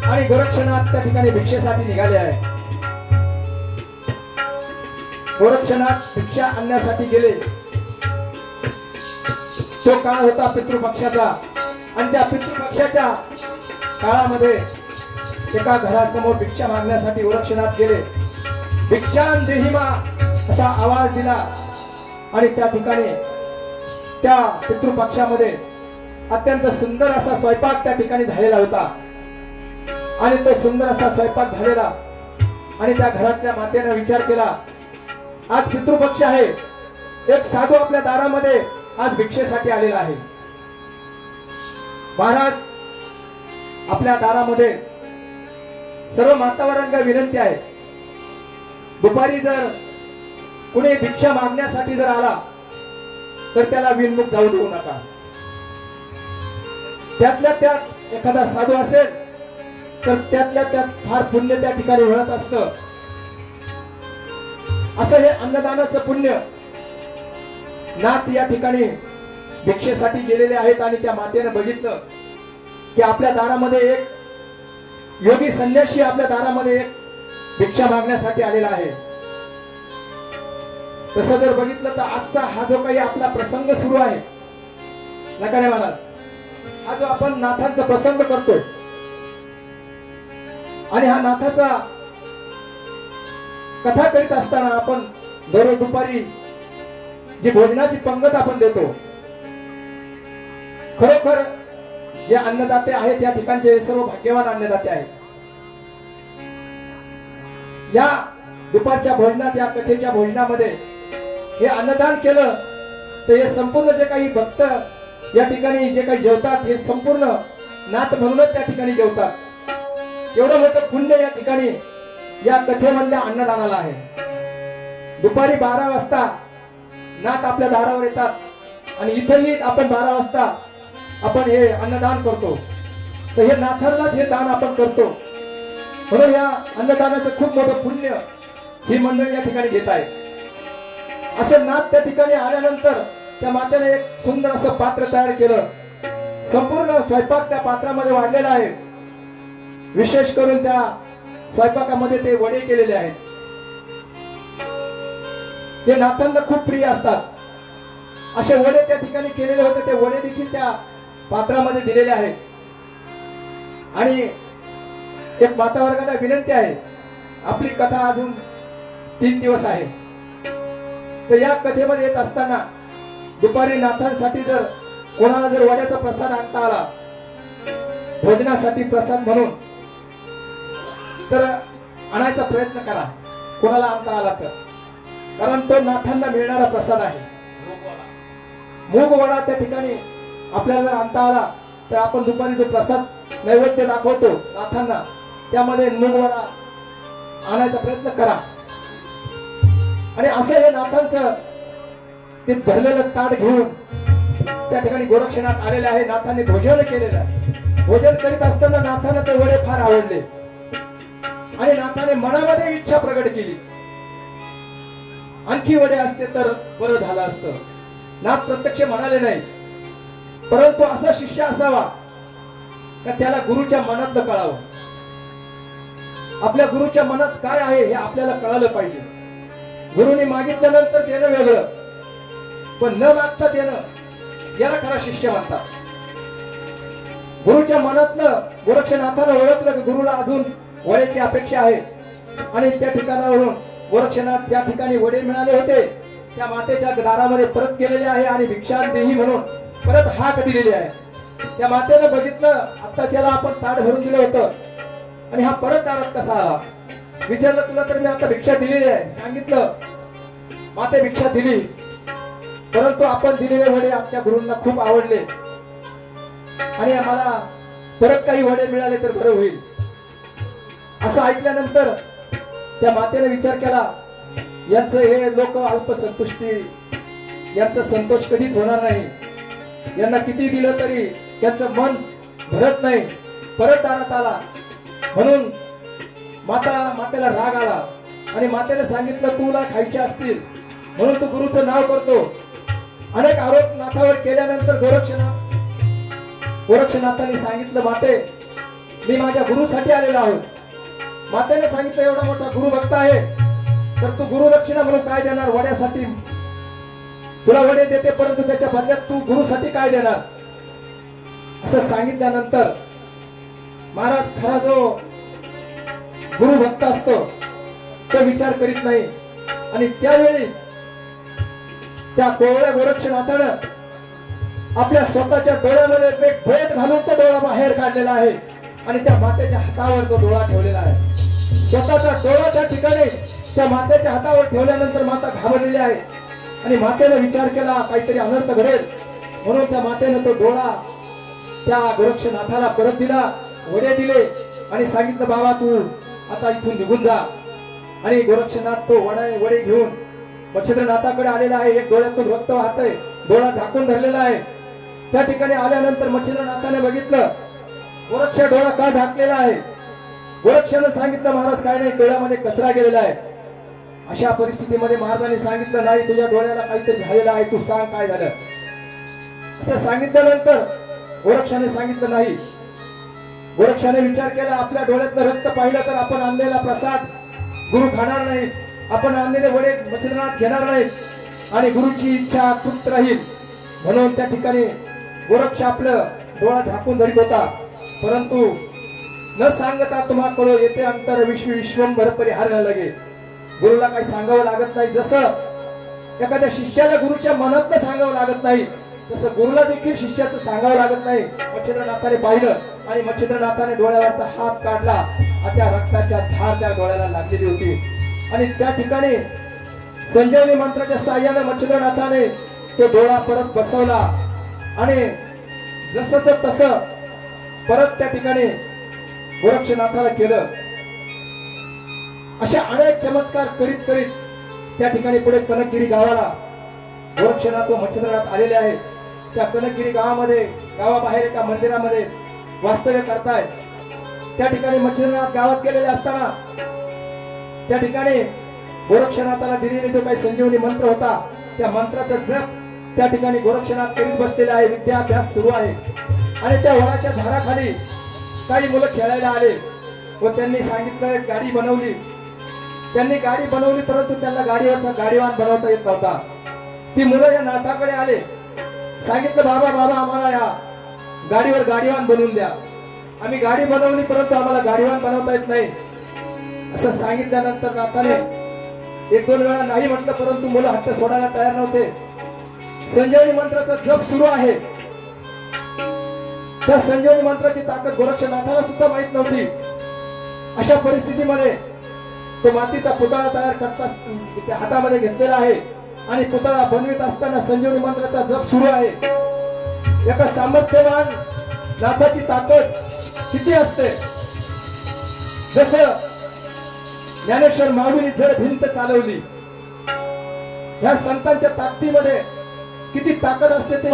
आणि गोरक्षनाथ त्या ठिकाणी भिक्षेसाठी निघाले आहे. गोरक्षनाथ भिक्षा आणण्यासाठी गेले. तो काळ होता पितृपक्षाचा, आणि त्या पितृपक्षाच्या काळामध्ये एका घरासमोर भिक्षा मागण्यासाठी गोरक्षनाथ गेले. भिक्षान देहिमा असा आवाज दिला, आणि त्या ठिकाणी त्या पितृपक्षामध्ये अत्यंत सुंदर असा स्वयंपाक त्या ठिकाणी झालेला होता, आणि तो सुंदर असा स्वयंपाक झालेला, आणि त्या घरातल्या मातेने विचार केला आज पितृपक्ष आहे, एक साधू आपल्या दारामध्ये आज भिक्षेसाठी आलेला आहे. महाराज आपल्या दारामध्ये सर्व मातावरांना विनंती आहे, दुपारी जर कुणी भिक्षा मागण्यासाठी जर आला तर त्याला विनमुख जाऊ देऊ नका. त्यातल्या त्यात एखादा साधू असेल तर त्यातल्या त्यात फार पुण्य त्या ठिकाणी मिळत असतं. असं हे अन्नदानाचं पुण्य नाथ या ठिकाणी भिक्षेसाठी गेलेले आहेत, आणि त्या मातेने बघितलं की आपल्या दारामध्ये एक योगी संन्यासी आपल्या दारामध्ये एक भिक्षा मागण्यासाठी आलेला आहे. तसं जर बघितलं तर आजचा हा जो काही आपला प्रसंग सुरू आहे नकाने महाराज, हा जो आपण नाथांचा प्रसंग करतोय, आणि हा नाथाचा कथा करीत असताना आपण दररोज दुपारी जी भोजनाची पंगत आपण देतो, खरोखर जे अन्नदाते आहेत या ठिकाणचे सर्व भाग्यवान अन्नदाते आहेत. या दुपारच्या भोजनात, या कथेच्या भोजनामध्ये हे अन्नदान केलं तर हे संपूर्ण जे काही भक्त या ठिकाणी जे काही जेवतात हे संपूर्ण नाथ म्हणूनच त्या ठिकाणी जेवतात। एवढं मोठं पुण्य या ठिकाणी या कथेमधल्या अन्नदानाला आहे। दुपारी 12 वाजता नाथ आपल्या दारावर येतात आणि इथेही आपण 12 वाजता आपण हे अन्नदान करतो। तर हे नाथांनाच हे दान आपण करतो, म्हणून या अन्नदानाचं खूप मोठं पुण्य ही मंडळी या ठिकाणी घेत आहे। असे नाथ त्या ठिकाणी आल्यानंतर त्या मातेने एक सुंदर असं पात्र तयार केलं। संपूर्ण स्वयंपाक त्या पात्रामध्ये वाढलेला आहे। विशेष करून त्या स्वयंपाकामध्ये ते वडे केलेले आहेत, ते नाथांना खूप प्रिय असतात। असे वडे त्या ठिकाणी केलेले होते, ते वडे देखील त्या पात्रामध्ये दिलेले आहेत। आणि एक माता वर्गाला विनंती आहे, आपली कथा अजून 3 दिवस आहे, तर या कथेमध्ये येत असताना दुपारी नाथांसाठी जर कोणाला जर वड्याचा प्रसाद आणता आला भोजनासाठी प्रसाद म्हणून, तर आणायचा प्रयत्न करा कोणाला आणता आला तर, कारण तो नाथांना मिळणारा प्रसाद आहे। मूग वडा त्या ठिकाणी आपल्याला जर आणता आला तर आपण दुपारी जो प्रसाद नैवेद्य दाखवतो नाथांना, त्यामध्ये मूग वडा आणायचा प्रयत्न करा। आणि असं हे नाथांचं ते भरलेलं ताट घेऊन त्या ठिकाणी गोरक्षनाथ आलेले आहे। नाथांनी भोजन केलेलं आहे। भोजन करीत असताना नाथांना ते वडे फार आवडले आणि नाथाने मनामध्ये इच्छा प्रकट केली, आणखी वडे असते तर बरं झालं असतं। नाथ प्रत्यक्ष म्हणाले नाही, परंतु असा शिष्य असावा का त्याला गुरुच्या मनातलं कळावं। आपल्या गुरुच्या मनात काय आहे हे आपल्याला कळालं पाहिजे। गुरुनी मागितल्यानंतर देणं वेगळं, पण न मागता देणं याला खरा शिष्य म्हणतात। गुरुच्या मनातलं गोरक्षनाथानं ओळखलं की गुरुला अजून वड्याची अपेक्षा आहे आणि त्या ठिकाणावरून गोरक्षनाथ ज्या ठिकाणी वडे मिळाले होते त्या मातेच्या दारामध्ये परत गेलेले आहे आणि भिक्षा देही म्हणून परत हाक दिलेली आहे। त्या मातेने बघितलं, आता त्याला आपण ताट भरून दिलं होतं आणि हा परत दारात कसा आला। विचारलं, तुला तर मी आता भिक्षा दिलेली आहे। सांगितलं, माते भिक्षा दिली, परंतु आपण दिलेले वडे आमच्या गुरूंना खूप आवडले आणि आम्हाला परत काही वडे मिळाले तर बरं होईल। असं ऐकल्यानंतर त्या मातेने विचार केला, यांचं हे लोक अल्पसंतुष्टी, यांचा संतोष कधीच होणार नाही। यांना किती दिलं तरी त्यांचं मन भरत नाही। परत दारात आला म्हणून मातेला राग आला आणि मातेने सांगितलं, तुला खायचे असतील म्हणून तू गुरुचं नाव करतो। अनेक आरोप नाथावर केल्यानंतर गोरक्षनाथांनी सांगितलं, माते मी माझ्या गुरुसाठी आलेलो आहोत। मातेने सांगितलं, एवढा मोठा गुरु भक्त आहे तर तू गुरुदक्षिणा म्हणून काय देणार? वड्यासाठी तुला वडे देते, परंतु त्याच्या बदल्यात तू गुरुसाठी काय देणार? असं सांगितल्यानंतर महाराज खरा जो गुरु भक्त असतो तो विचार करीत नाही आणि त्यावेळी त्या कोवळ्या गोरक्षनाथानं आपल्या स्वतःच्या डोळ्यामध्ये एक भेद घालून तो डोळा बाहेर काढलेला आहे आणि त्या मातेच्या हातावर तो डोळा ठेवलेला आहे। स्वतःचा डोळा त्या ठिकाणी त्या मातेच्या हातावर ठेवल्यानंतर माता घाबरलेली आहे आणि मातेने विचार केला काहीतरी अनर्थ घडेल, म्हणून त्या मातेने तो डोळा त्या गोरक्षनाथाला परत दिला, वडे दिले आणि सांगितलं, बाबा तू आता इथून निघून जा। आणि गोरक्षनाथ तो वडे घेऊन मच्छिंद्रनाथाकडे आलेला आहे। एक डोळ्यातून रक्त वाहतंय, डोळा झाकून धरलेला आहे। त्या ठिकाणी आल्यानंतर मच्छिंद्रनाथाने बघितलं, गोरक्ष डोळा का झाकलेला आहे? गोरक्षाने सांगितलं, महाराज काय नाही, डोळ्यामध्ये कचरा गेलेला आहे। अशा परिस्थितीमध्ये महाराजांनी सांगितलं, नाही तुझ्या डोळ्याला काहीतरी झालेलं आहे, तू सांग काय झालं। असं सांगितल्यानंतर गोरक्षाने सांगितलं नाही। गोरक्षाने विचार केला, आपल्या डोळ्यातलं रक्त पाहिलं तर आपण आणलेला प्रसाद गुरु खाणार नाही, आपण आणलेले वडे मच्छिंद्रनाथ घेणार नाहीत आणि गुरुची इच्छा तृप्त राहील। म्हणून त्या ठिकाणी गोरक्ष आपलं डोळा झाकून धरीत होता, परंतु न सांगता तुम्हाकडे येते अंतर विश्वंभर परिहार न लगे। गुरुला काही सांगावं लागत नाही। जसं एखाद्या शिष्याला गुरुच्या मनातलं सांगावं लागत नाही, तसं गुरुला देखील शिष्याचं सांगावं लागत नाही। मच्छिंद्रनाथाने पाहिलं आणि मच्छिंद्रनाथाने डोळ्यावरचा हात काढला आणि त्या रक्ताच्या धार त्या डोळ्याला लागलेली होती आणि त्या ठिकाणी संजीवनी मंत्राच्या साह्याने परत त्या ठिकाणी गोरक्षनाथाला केलं. अशा अनेक चमत्कार करीत करीत त्या ठिकाणी पुढे कनकगिरी गावाला गोरक्षनाथ व मच्छिंद्रनाथ आलेले आहेत. त्या कनकगिरी गावामध्ये गावाबाहेर एका मंदिरामध्ये वास्तव्य करतायत. त्या ठिकाणी मच्छिंद्रनाथ गावात गेलेले असताना त्या ठिकाणी गोरक्षनाथाला दिलेला जो काही संजीवनी मंत्र होता त्या मंत्राचा जप त्या ठिकाणी गोरक्षनाथ करीत बसलेले आहे. विद्याभ्यास सुरू आहे आणि त्या वडाच्या झाडाखाली काही मुलं खेळायला आले व त्यांनी सांगितलं गाडी बनवली. त्यांनी गाडी बनवली परंतु त्यांना गाडीवरचा गाडीवान बनवता येत नव्हता. ती मुलं या नाथाकडे आले. सांगितलं बाबा बाबा आम्हाला या गाडीवर गाडीवान बनवून द्या. आम्ही गाडी बनवली परंतु आम्हाला गाडीवान बनवता येत नाही असं सांगितल्यानंतर नाथाने एक दोन वेळा नाही म्हटलं परंतु मुलं हट्ट सोडायला तयार नव्हते. संजीवनी मंत्राचा जप सुरू आहे. त्या संजीवनी मंत्राची ताकद गोरक्षनाथाला सुद्धा माहित नव्हती. अशा परिस्थितीमध्ये तो मातीचा पुतळा तयार करता हातामध्ये घेतलेला आहे आणि पुतळा बनवित असताना संजीवनी मंत्राचा जप सुरू आहे. एका सामर्थ्यवान नाथाची ताकद किती असते. जसं ज्ञानेश्वर माऊलींनी जड भिंत चालवली. ह्या संतांच्या ताकदीमध्ये किती ताकद असते ते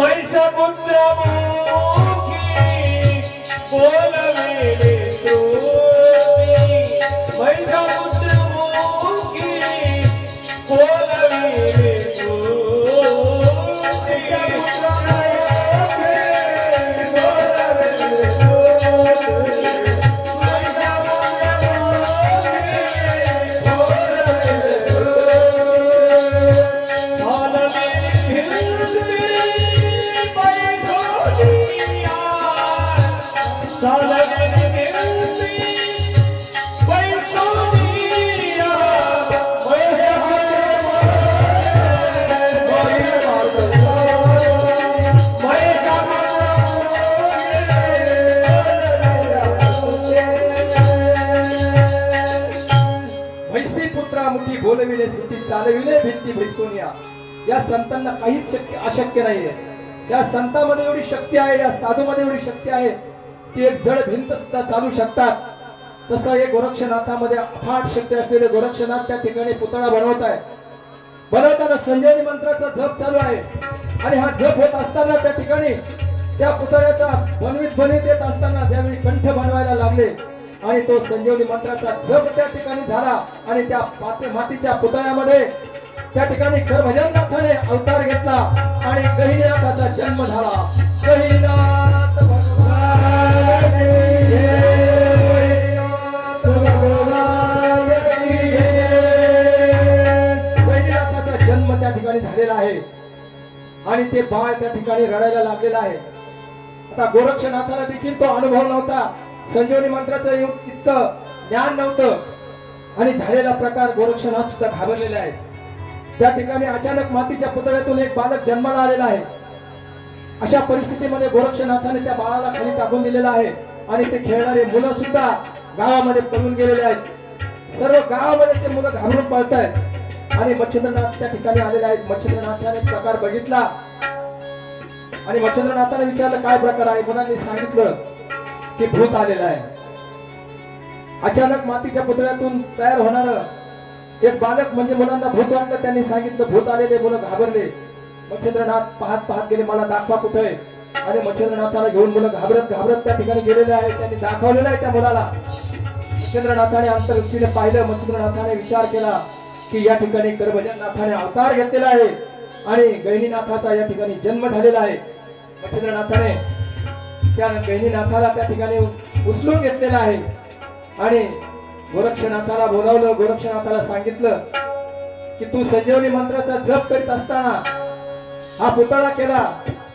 बोलविले सुटी चालविले भिंती भैसोनिया. या संतांना काहीच अशक्य नाहीये. या संतांमध्ये एवढी शक्ती आहे, या साधूमध्ये एवढी शक्ती आहे ती एक जड भिंत सुद्धा चालू शकतात. तसं एक गोरक्षनाथामध्ये अफाट शक्ती असलेले गोरक्षनाथ त्या ठिकाणी पुतळा बनवत आहे. बनवताना संजीवनी मंत्राचा जप चालू आहे आणि हा जप होत असताना त्या ठिकाणी त्या पुतळ्याचा बनवीत येत असताना ज्यावेळी कंठ बनवायला लागले आणि तो संजीवनी मंत्राचा जप त्या ठिकाणी झाला आणि त्या मातीच्या पुतळ्यामध्ये त्या ठिकाणी करभजननाथाने अवतार घेतला आणि गहिनीनाथाचा जन्म झाला. गहिनीनाथ भगवान की जय. गहिनीनाथाचा जन्म त्या ठिकाणी झालेला आहे आणि ते बाळ त्या ठिकाणी रडायला लागलेला आहे. आता गोरक्षनाथाला देखील तो अनुभव नव्हता. संजीवनी मंत्राचं इतकं ज्ञान नव्हतं आणि झालेला प्रकार गोरक्षनाथ सुद्धा घाबरलेला आहे. त्या ठिकाणी अचानक मातीच्या पुतळ्यातून एक बालक जन्माला आलेला आहे. अशा परिस्थितीमध्ये गोरक्षनाथाने त्या बाळाला खाली टाकून दिलेला आहे आणि ते खेळणारे मुलं सुद्धा गावामध्ये पळून गेलेले आहेत. सर्व गावामध्ये ते मुलं घाबरून पळतायत आणि मच्छिंद्रनाथ त्या ठिकाणी आलेले आहेत. मच्छिंद्रनाथाने प्रकार बघितला आणि मच्छिंद्रनाथाने विचारलं काय प्रकार आहे. मुलांनी सांगितलं की भूत आलेला आहे. अचानक मातीच्या पुतळ्यातून तयार होणार एक बालक म्हणजे मुलांना भूत वाटलं. त्यांनी सांगितलं भूत आलेले. मुलं घाबरले. मच्छिंद्रनाथ पाहत पाहत गेले मला दाखवा कुठे आणि मच्छिंद्रनाथाला घेऊन मुलं घाबरत घाबरत त्या ठिकाणी गेलेले आहेत. त्यांनी दाखवलेलं आहे त्या मुलाला. मच्छिंद्रनाथाने अंतर्दृष्टीने पाहिलं. मच्छिंद्रनाथाने विचार केला की या ठिकाणी करभजननाथाने अवतार घेतलेला आहे आणि गहिनीनाथाचा या ठिकाणी जन्म झालेला आहे. मच्छिंद्रनाथाने त्या गहिनीनाथाला त्या ठिकाणी उचलून घेतलेला आहे आणि गोरक्षनाथाला बोलावलं. गोरक्षनाथाला सांगितलं की तू संजीवनी मंत्राचा जप करीत असताना हा पुतळा केला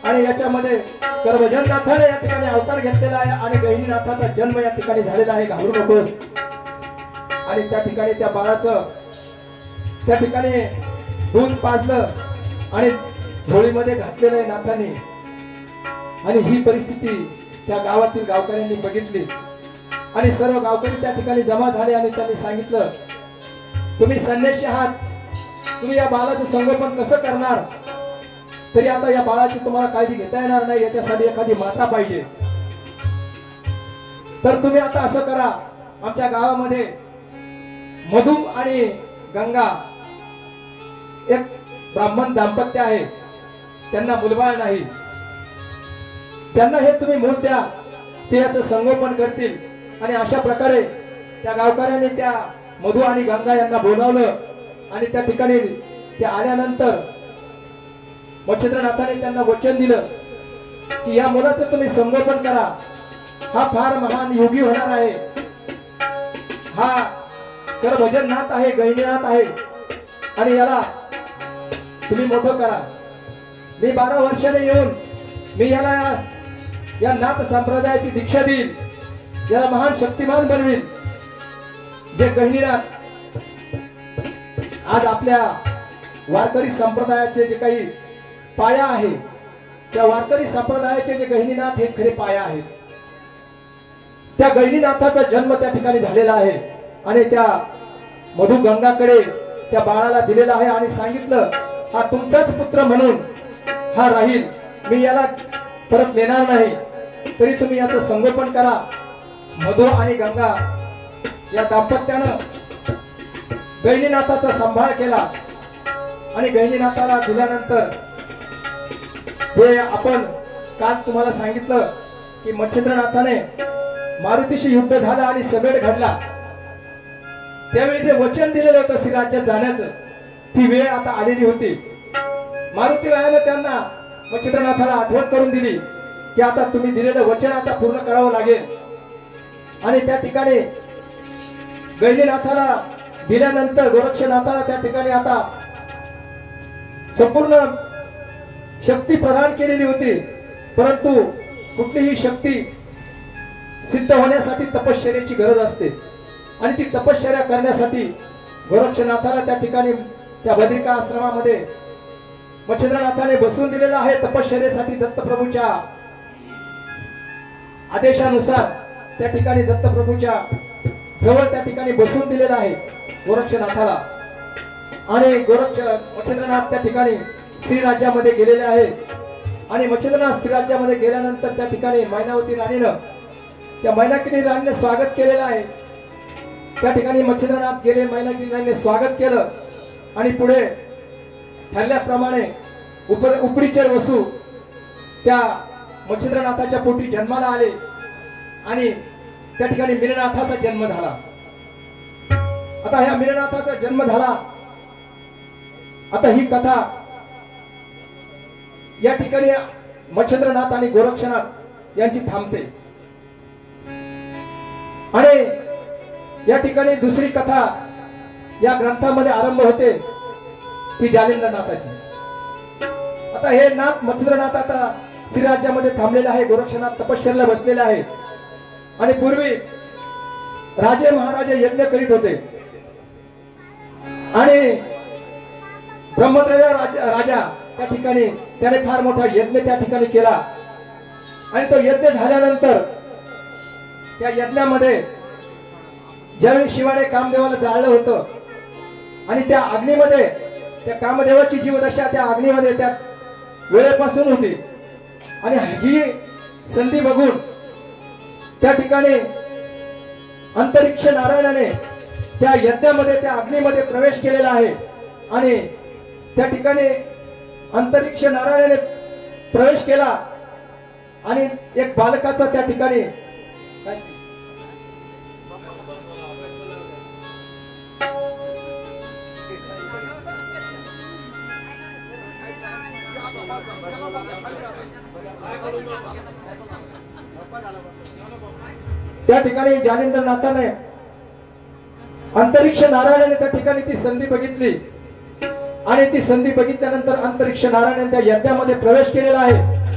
आणि याच्यामध्ये करभजननाथाने या ठिकाणी अवतार घेतलेला आहे आणि गहिनीनाथाचा जन्म या ठिकाणी झालेला आहे. घाबरू नकोस. आणि त्या ठिकाणी त्या बाळाचं त्या ठिकाणी दूध पाजलं आणि झोळीमध्ये घातलेलं आहे नाथाने. आणि ही परिस्थिती त्या गावातील गावकऱ्यांनी बघितली आणि सर्व गावकरी त्या ठिकाणी जमा झाले आणि त्यांनी सांगितलं तुम्ही संन्यासी आहात. तुम्ही या बाळाचं संगोपन कसं करणार. तरी आता या बाळाची तुम्हाला काळजी घेता येणार नाही. याच्यासाठी एखादी माता पाहिजे. तर तुम्ही आता असं करा, आमच्या गावामध्ये मधु आणि गंगा एक ब्राह्मण दाम्पत्य आहे, त्यांना मुलबाळ नाही, त्यांना हे तुम्ही मूल द्या, ते याचं संगोपन करतील. आणि अशा प्रकारे त्या गावकऱ्यांनी त्या मधु आणि गंगा यांना बोलावलं आणि त्या ठिकाणी ते आल्यानंतर मच्छिंद्रनाथाने त्यांना वचन दिलं की या मुलाचं तुम्ही संगोपन करा, हा फार महान योगी होणार आहे, हा कर भजननाथ आहे, गहिनीनाथ आहे, आणि याला तुम्ही मोठं करा. मी 12 वर्षाने येऊन मी याला या नाथ संप्रदायाची दीक्षा देईल, याला महान शक्तिमान बनवेल. जे गहिनीनाथ आज आपल्या वारकरी संप्रदायाचे जे काही पाया आहे, त्या वारकरी संप्रदायाचे जे गहिनीनाथ हे खरे पाया आहेत. त्या गहिनीनाथाचा जन्म त्या ठिकाणी झालेला आहे आणि त्या मधु गंगाकडे त्या बाळाला दिलेला आहे आणि सांगितलं हा तुमचाच पुत्र म्हणून हा राहील, मी याला परत नेणार नाही, तरी तुम्ही याचं संगोपन करा. मधु आणि गंगा या दाम्पत्यानं गहिनीनाथाचा सांभाळ केला आणि गहिनीनाथाला दिल्यानंतर जे आपण काल तुम्हाला सांगितलं की मच्छिंद्रनाथाने मारुतीशी युद्ध झालं आणि समेट घडला, त्यावेळी जे वचन दिलेलं होतं श्रीराज्यात जाण्याचं, ती वेळ आता आलेली होती. मारुती रायानं त्यांना मच्छिंद्रनाथाला आठवण करून दिली की आता तुम्ही दिलेलं वचन आता पूर्ण करावं लागेल. आणि त्या ठिकाणी गहिनीनाथाला दिल्यानंतर गोरक्षनाथाला त्या ठिकाणी आता संपूर्ण शक्ती प्रदान केलेली होती, परंतु कुठलीही शक्ती सिद्ध होण्यासाठी तपश्चर्याची गरज असते आणि ती तपश्चर्या करण्यासाठी गोरक्षनाथाला त्या ठिकाणी त्या बद्रिका आश्रमामध्ये मच्छिंद्रनाथाने बसवून दिलेला आहे. तपश्चर्यासाठी दत्तप्रभूच्या आदेशानुसार त्या ठिकाणी दत्तप्रभूच्या जवळ त्या ठिकाणी बसवून दिलेला आहे गोरक्षनाथाला. आणि मच्छिंद्रनाथ त्या ठिकाणी श्रीराज्यामध्ये गेलेले आहेत आणि मच्छिंद्रनाथ श्रीराज्यामध्ये गेल्यानंतर त्या ठिकाणी मैनावती राणीनं त्या मैनाकिनी राणीने स्वागत केलेलं आहे. त्या ठिकाणी मच्छिंद्रनाथ गेले, मैनाकिनी राणीने स्वागत केलं आणि पुढे ठरल्याप्रमाणे उपरीचर वसू त्या मच्छिंद्रनाथाच्या पोटी जन्माला आले आणि त्या ठिकाणी मीननाथाचा जन्म झाला. आता ह्या मीननाथाचा जन्म झाला, आता ही कथा या ठिकाणी मच्छिंद्रनाथ आणि गोरक्षनाथ यांची थांबते आणि या ठिकाणी दुसरी कथा या ग्रंथामध्ये आरंभ होते ती जालिंदरनाथाची. आता हे नाथ मच्छिंद्रनाथ आता श्रीराज्यामध्ये थांबलेले आहे, गोरक्षनाथ तपश्चर्याला बसलेले आहे आणि पूर्वी राजे महाराजे यज्ञ करीत होते आणि ब्रह्मदेव राजा त्या ठिकाणी त्याने फार मोठा यज्ञ त्या ठिकाणी केला आणि तो यज्ञ झाल्यानंतर त्या यज्ञामध्ये ज्यावेळी शिवाने कामदेवाला जाळलं होतं आणि त्या अग्नीमध्ये त्या कामदेवाची जीवदशा त्या अग्नीमध्ये त्या वेळेपासून होती आणि ही संधी बघून त्या ठिकाणी अंतरिक्ष नारायणाने त्या यज्ञामध्ये त्या अग्नीमध्ये प्रवेश केलेला आहे आणि त्या ठिकाणी अंतरिक्ष नारायणाने प्रवेश केला आणि एक बालकाचा त्या ठिकाणी त्या ठिकाणी जालिंदरनाथाने अंतरिक्ष नारायणाने त्या ठिकाणी ती संधी बघितली आणि ती संधी बघितल्यानंतर अंतरिक्ष नारायणाने त्या यज्ञामध्ये प्रवेश केलेला आहे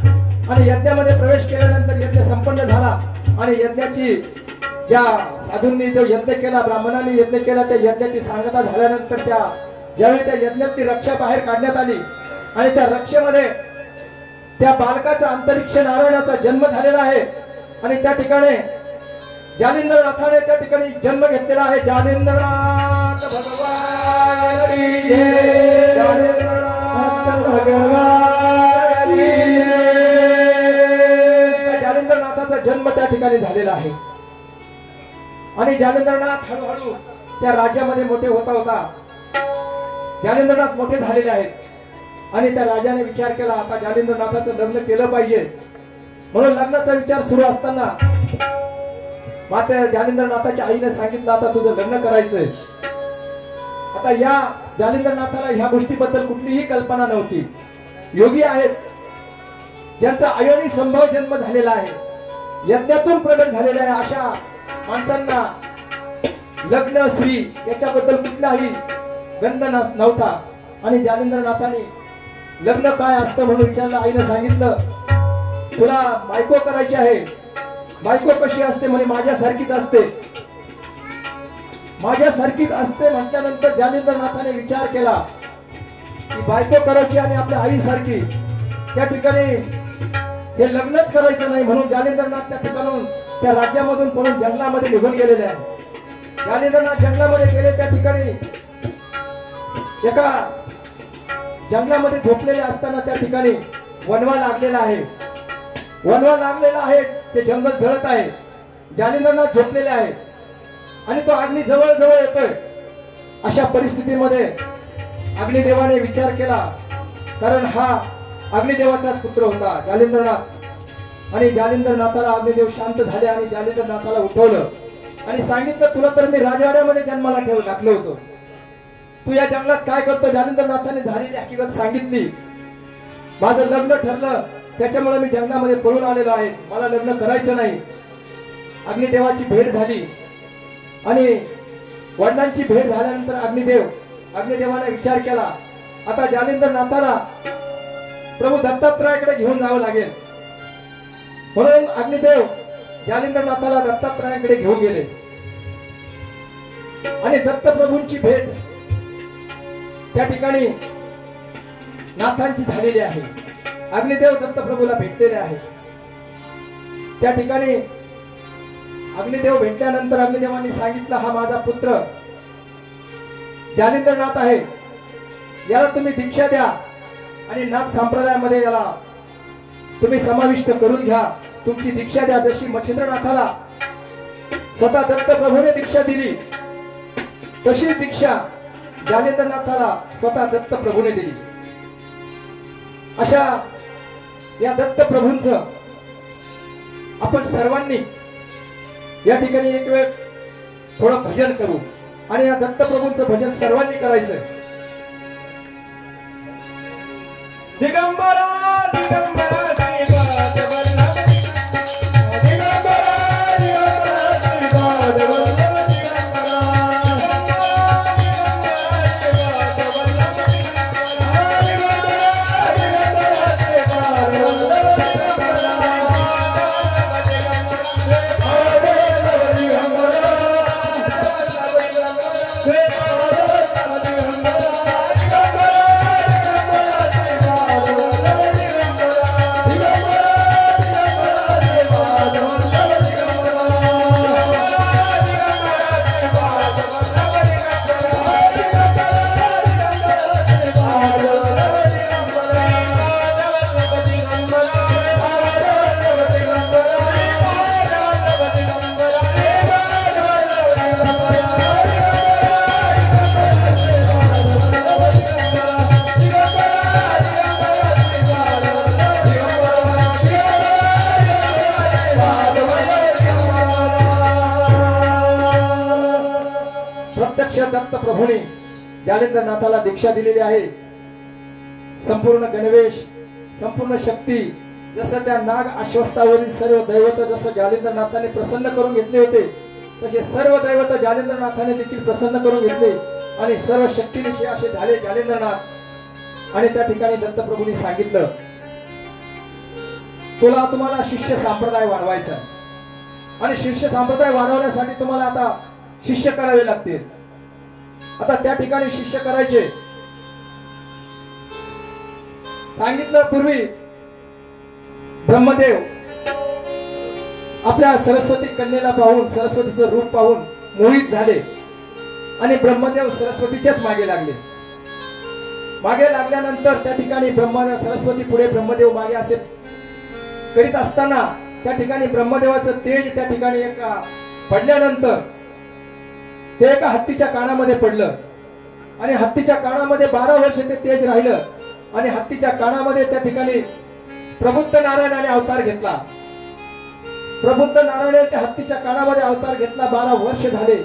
आणि यज्ञामध्ये प्रवेश केल्यानंतर यज्ञ संपन्न झाला आणि यज्ञाची ज्या साधूंनी जो यज्ञ केला, ब्राह्मणांनी यज्ञ केला, त्या यज्ञाची सांगता झाल्यानंतर त्या ज्यावेळी त्या यज्ञातली रक्षा बाहेर काढण्यात आली आणि त्या रक्षेमध्ये त्या बालकाचा अंतरिक्ष नारायणाचा जन्म झालेला आहे आणि त्या ठिकाणी जालिंदरनाथाने त्या ठिकाणी जन्म घेतलेला आहे. जालिंदरनाथ भगवान की जय, जालिंदरनाथ भगवान की जय. जालिंदरनाथाचा जन्म त्या ठिकाणी झालेला आहे आणि जालिंद्रनाथ हळूहळू त्या राज्यामध्ये मोठे होता होता जालिंद्रनाथ मोठे झालेले आहेत आणि त्या राजाने विचार केला आता जालिंद्रनाथाचं लग्न केलं पाहिजे म्हणून लग्नाचा विचार सुरू असताना माता जालिंद्रनाथाच्या आईने सांगितलं आता तुझं लग्न करायचंय। आता या जालिंद्रनाथाला ह्या गोष्टीबद्दल कुठलीही कल्पना नव्हती। योगी आहेत ज्यांचा अयोनी संभव जन्म झालेला आहे यज्ञातून प्रगट झालेला आहे अशा माणसांना लग्न स्त्री याच्याबद्दल कुठलाही गंध नव्हता आणि जालिंद्रनाथाने लग्न काय असतं म्हणून विचारलं। आईने सांगितलं तुला बायको करायची आहे। बायको कशी असते म्हणे माझ्यासारखीच असते। माझ्यासारखीच असते म्हटल्यानंतर जालिंद्रनाथाने विचार केला की बायको करायची आणि आपल्या आईसारखी त्या ठिकाणी हे लग्नच करायचं नाही म्हणून जालिंद्रनाथ त्या ठिकाणून त्या राज्यामधून पळून जंगलामध्ये निघून गेलेले आहे। जालिंद्रनाथ जंगलामध्ये गेले त्या ठिकाणी एका जंगलामध्ये झोपलेले असताना त्या ठिकाणी वनवा लागलेला आहे। वनवा लागलेला आहे ते जंगल जळत आहे। जालिंद्रनाथ झोपलेले आहे आणि तो अग्नी जवळ जवळ येतोय। अशा परिस्थितीमध्ये अग्निदेवाने विचार केला कारण हा अग्निदेवाचाच पुत्र होता जालिंद्रनाथ आणि जालिंद्रनाथाला अग्निदेव शांत झाले आणि जालिंद्रनाथाला उठवलं आणि सांगितलं तुला तर मी राजवाड्यामध्ये जन्माला घातलं होतं तू या जंगलात काय करतो। जालिंद्रनाथाने झालेली हकीकत सांगितली माझं लग्न ठरलं त्याच्यामुळे मी जंगलामध्ये पळून आलेलो आहे मला लग्न करायचं नाही। अग्निदेवाची भेट झाली आणि वडिलांची भेट झाल्यानंतर अग्निदेवाने विचार केला आता जालिंद्रनाथाला प्रभू दत्तात्रयाकडे घेऊन जावं लागेल म्हणून अग्निदेव जालिंद्रनाथाला दत्तात्रयाकडे घेऊन गेले आणि दत्तप्रभूंची भेट त्या ठिकाणी नाथांची झालेली आहे। अग्निदेव दत्तप्रभूला भेटलेले आहे। त्या ठिकाणी अग्निदेव भेटल्यानंतर अग्निदेवांनी सांगितलं हा माझा पुत्र जालिंद्रनाथ आहे याला तुम्ही दीक्षा द्या आणि नाथ संप्रदायामध्ये याला तुम्ही समाविष्ट करून घ्या तुमची दीक्षा द्या। जशी मच्छिंद्रनाथाला स्वतः दत्तप्रभूने दीक्षा दिली तशी दीक्षा जालिंद्रनाथाला स्वतः दत्तप्रभूने दिली। अशा या दत्तप्रभूंचं आपण सर्वांनी या ठिकाणी एक वेळ थोडं भजन करू आणि या दत्तप्रभूंचं भजन सर्वांनी करायचं। दिगंबरा दिगंबरा श्रीपाद वल्लभ दिगंबरा दिगंबरा श्रीपाद वल्लभ दिगंबरा श्रीपाद वल्लभ दत्तप्रभूने जालिंद्रनाथाला दीक्षा दिलेली आहे। संपूर्ण गणवेश संपूर्ण शक्ती जसं त्या नाग आश्वस्तावरील सर्व दैवत जसं जालिंद्रनाथाने प्रसन्न करून घेतले होते तसे सर्व दैवत जालिंद्रनाथाने देखील प्रसन्न करून घेतले आणि सर्व शक्तीनिशी असे झाले जालिंद्रनाथ। आणि त्या ठिकाणी दत्तप्रभूंनी सांगितलं तुम्हाला शिष्य संप्रदाय वाढवायचा आणि शिष्य संप्रदाय वाढवण्यासाठी तुम्हाला आता शिष्य करावे लागतील। आता त्या ठिकाणी शिष्य करायचे सांगितलं। पूर्वी ब्रह्मदेव आपल्या सरस्वती कन्येला पाहून सरस्वतीचं रूप पाहून मोहित झाले आणि ब्रह्मदेव सरस्वतीच्याच मागे लागले। मागे लागल्यानंतर त्या ठिकाणी सरस्वती पुढे ब्रह्मदेव मागे असे करीत असताना त्या ठिकाणी ब्रह्मदेवाचं तेज त्या ठिकाणी पडल्यानंतर ते एका हत्तीच्या कानामध्ये पडलं आणि हत्तीच्या कानामध्ये 12 वर्ष ते तेज राहिलं आणि हत्तीच्या कानामध्ये त्या ठिकाणी प्रबुद्ध नारायणाने अवतार घेतला. प्रबुद्ध नारायणाने त्या हत्तीच्या कानामध्ये अवतार घेतला. 12 वर्ष झाले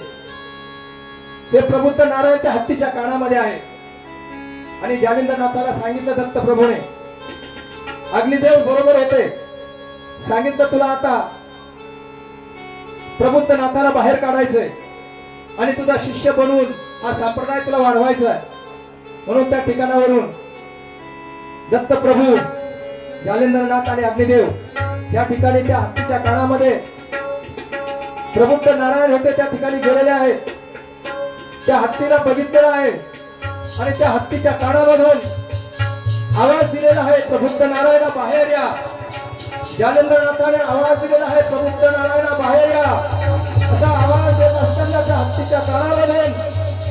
ते प्रबुद्ध नारायण त्या हत्तीच्या कानामध्ये आहे. आणि जालिंदरनाथाला सांगितलं दत्त प्रभूने, अग्निदेव बरोबर होते, सांगितलं तुला आता प्रबुद्ध नाथाला बाहेर काढायचंय आणि तुझा शिष्य बनवून हा संप्रदाय तुला वाढवायचा आहे. म्हणून त्या ठिकाणावरून दत्त प्रभू, जालिंदरनाथ आणि अग्निदेव ज्या ठिकाणी त्या हत्तीच्या कानामध्ये प्रबुद्ध नारायण होते त्या ठिकाणी गेलेले आहेत. त्या हत्तीला बघितलेलं आहे आणि त्या हत्तीच्या कानामधून आवाज दिलेला आहे, प्रबुद्ध नारायणा बाहेर या. जालिंदरनाथाने आवाज दिलेला आहे, प्रबुद्ध नारायणा बाहेर या. असा आवाज देत असताना त्या हत्तीच्या कानामधून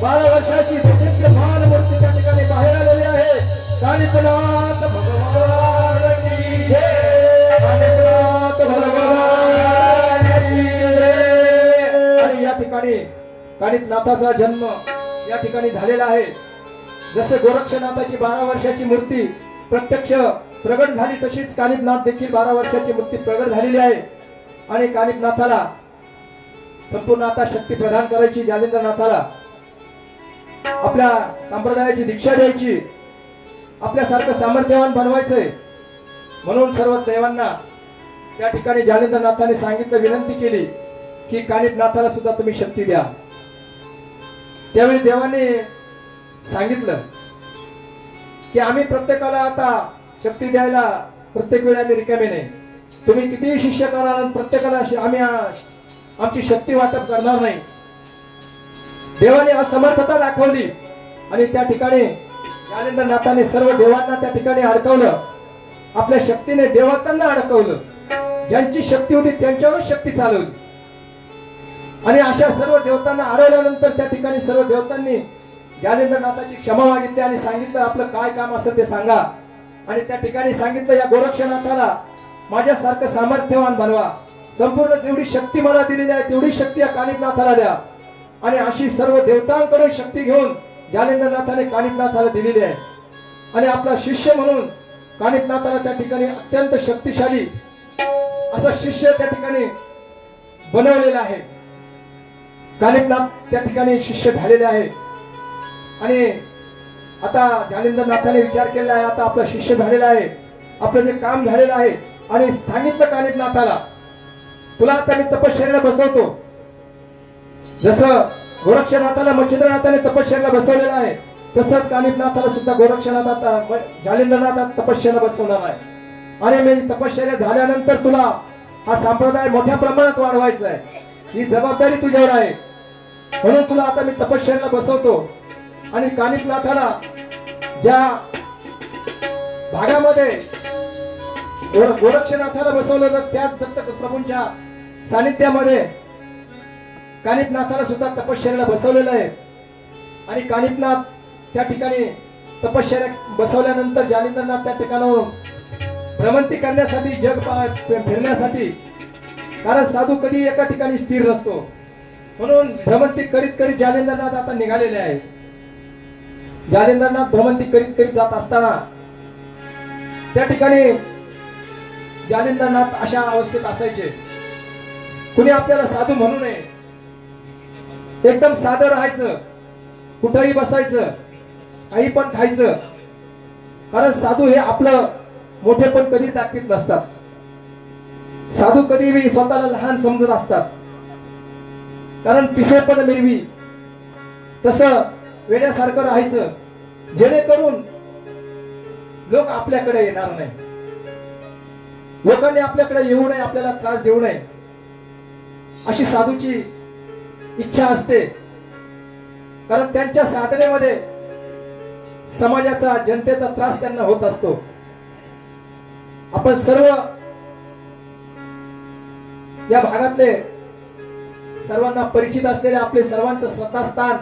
12 वर्षाची देदीप्यमान मूर्ती त्या ठिकाणी बाहेर आलेली आहे. कानिपनाथ भगवान की जय, कानिपनाथ भगवान की जय. आणि या ठिकाणी कानिपनाथाचा जन्म या ठिकाणी झालेला आहे. जसे गोरक्षनाथाची 12 वर्षाची मूर्ती प्रत्यक्ष प्रगट झाली तशीच कानिपनाथ देखील 12 वर्षाची मूर्ती प्रगट झालेली आहे. आणि कानिपनाथाला संपूर्ण आता शक्ती प्रदान करायची, जालिंदरनाथाला आपल्या संप्रदायाची दीक्षा द्यायची, आपल्यासारखं सामर्थ्यवान बनवायचंय. म्हणून सर्व देवांना त्या ठिकाणी जालिंदरनाथाने सांगितलं, विनंती केली की कानिपनाथाला सुद्धा तुम्ही शक्ती द्या. त्यावेळी देवाने सांगितलं की आम्ही प्रत्येकाला आता शक्ती द्यायला प्रत्येक वेळी आम्ही रिकामे नाही. तुम्ही कितीही शिष्य कराल प्रत्येकाला आम्ही आमची शक्ती वाटप करणार नाही. देवाने असमर्थता दाखवली आणि त्या ठिकाणी जालिंदरनाथाने सर्व देवांना त्या ठिकाणी अडकवलं. आपल्या शक्तीने देवतांना अडकवलं. ज्यांची शक्ती होती त्यांच्यावर शक्ती चालवली आणि अशा सर्व देवतांना अडवल्यानंतर त्या ठिकाणी सर्व देवतांनी जालिंदरनाथाची क्षमा मागितली आणि सांगितलं आपलं काय काम असेल ते सांगा. आणि त्या ठिकाणी सांगितलं, या गोरक्षनाथाला माझ्यासारखं सामर्थ्यवान बनवा. संपूर्ण जेवढी शक्ती मला दिलेली आहे तेवढी शक्ती या कानिपनाथाला द्या. आणि अशी सर्व देवतांकडून शक्ती घेऊन जालिंदरनाथाने कानिपनाथाला दिलेली आहे. आणि आपला शिष्य म्हणून कानिपनाथाला त्या ठिकाणी अत्यंत शक्तिशाली असा शिष्य त्या ठिकाणी बनवलेला आहे. कानिपनाथ त्या ठिकाणी शिष्य झालेले आहे. आणि आता जालिंदरनाथाने विचार केला आहे, आता आपला शिष्य झालेला आहे, आपलं जे काम झालेलं आहे. आणि सांगितलं कानिपनाथाला, तुला आता मी तपश्चर्याला बसवतो. जसं गोरक्षनाथाला मच्छिंद्रनाथाने तपश्चर्याला बसवलेलं आहे तसंच कानिपनाथाला सुद्धा गोरक्षनाथ जालिंदरनाथ तपश्चर्याला बसवणार आहे. आणि मी तपश्चर्या झाल्यानंतर तुला हा संप्रदाय मोठ्या प्रमाणात वाढवायचा आहे. ही जबाबदारी तुझ्यावर आहे. म्हणून तुला आता मी तपश्चर्याला बसवतो. आणि कानिपनाथाला ज्या भागामध्ये गोरक्षनाथाला बसवलं तर त्याच दत्त प्रभूंच्या सानिध्यामध्ये कानिपनाथाला सुद्धा तपश्चर्याला बसवलेलं आहे. आणि कानिपनाथ त्या ठिकाणी तपश्चर्या बसवल्यानंतर जालिंदरनाथ त्या ठिकाणावरून भ्रमंती करण्यासाठी, जग फिरण्यासाठी, कारण साधू कधी एका ठिकाणी स्थिर नसतो, म्हणून भ्रमंती करीत करीत जालिंदरनाथ आता निघालेले आहे. जालिंदरनाथ भ्रमंती करीत करीत जात असताना त्या ठिकाणी जालिंदरनाथ अशा अवस्थेत असायचे, कुणी आपल्याला साधू म्हणू नये, एकदम साधं राहायचं, कुठेही बसायचं, काही पण खायचं. कारण साधू हे आपलं मोठेपण कधी दाखवित नसतात. साधू कधी स्वतःला लहान समजत असतात. कारण पिसेपण मिरवी तसं वेड्यासारखं राहायचं, जेणेकरून लोक आपल्याकडे येणार नाही, लोकांनी आपल्याकडे येऊ नये, आपल्याला त्रास देऊ नये, अशी साधूची इच्छा असते. कारण त्यांच्या साधनेमध्ये समाजाचा, जनतेचा त्रास त्यांना होत असतो. आपण सर्व या भागातले सर्वांना परिचित असलेले आपले सर्वांचं श्रद्धास्थान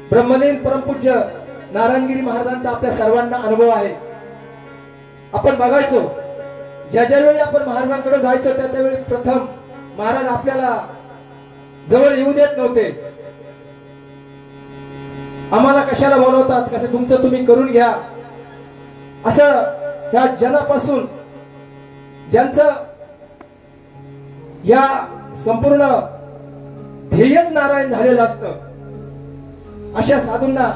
ब्रह्मलीन परमपूज्य नारायणगिरी महाराजांचा आपल्या सर्वांना अनुभव आहे. आपण बघायचो, ज्या ज्यावेळी आपण महाराजांकडे जायचं त्या त्यावेळी प्रथम महाराज आपल्याला जवळ येऊ देत नव्हते. आम्हाला कशाला बोलवतात, कसं तुमचं तुम्ही करून घ्या, असं या जनापासून ज्यांचं या संपूर्ण ध्येयच नारायण झालेलं असतं, अशा साधूंना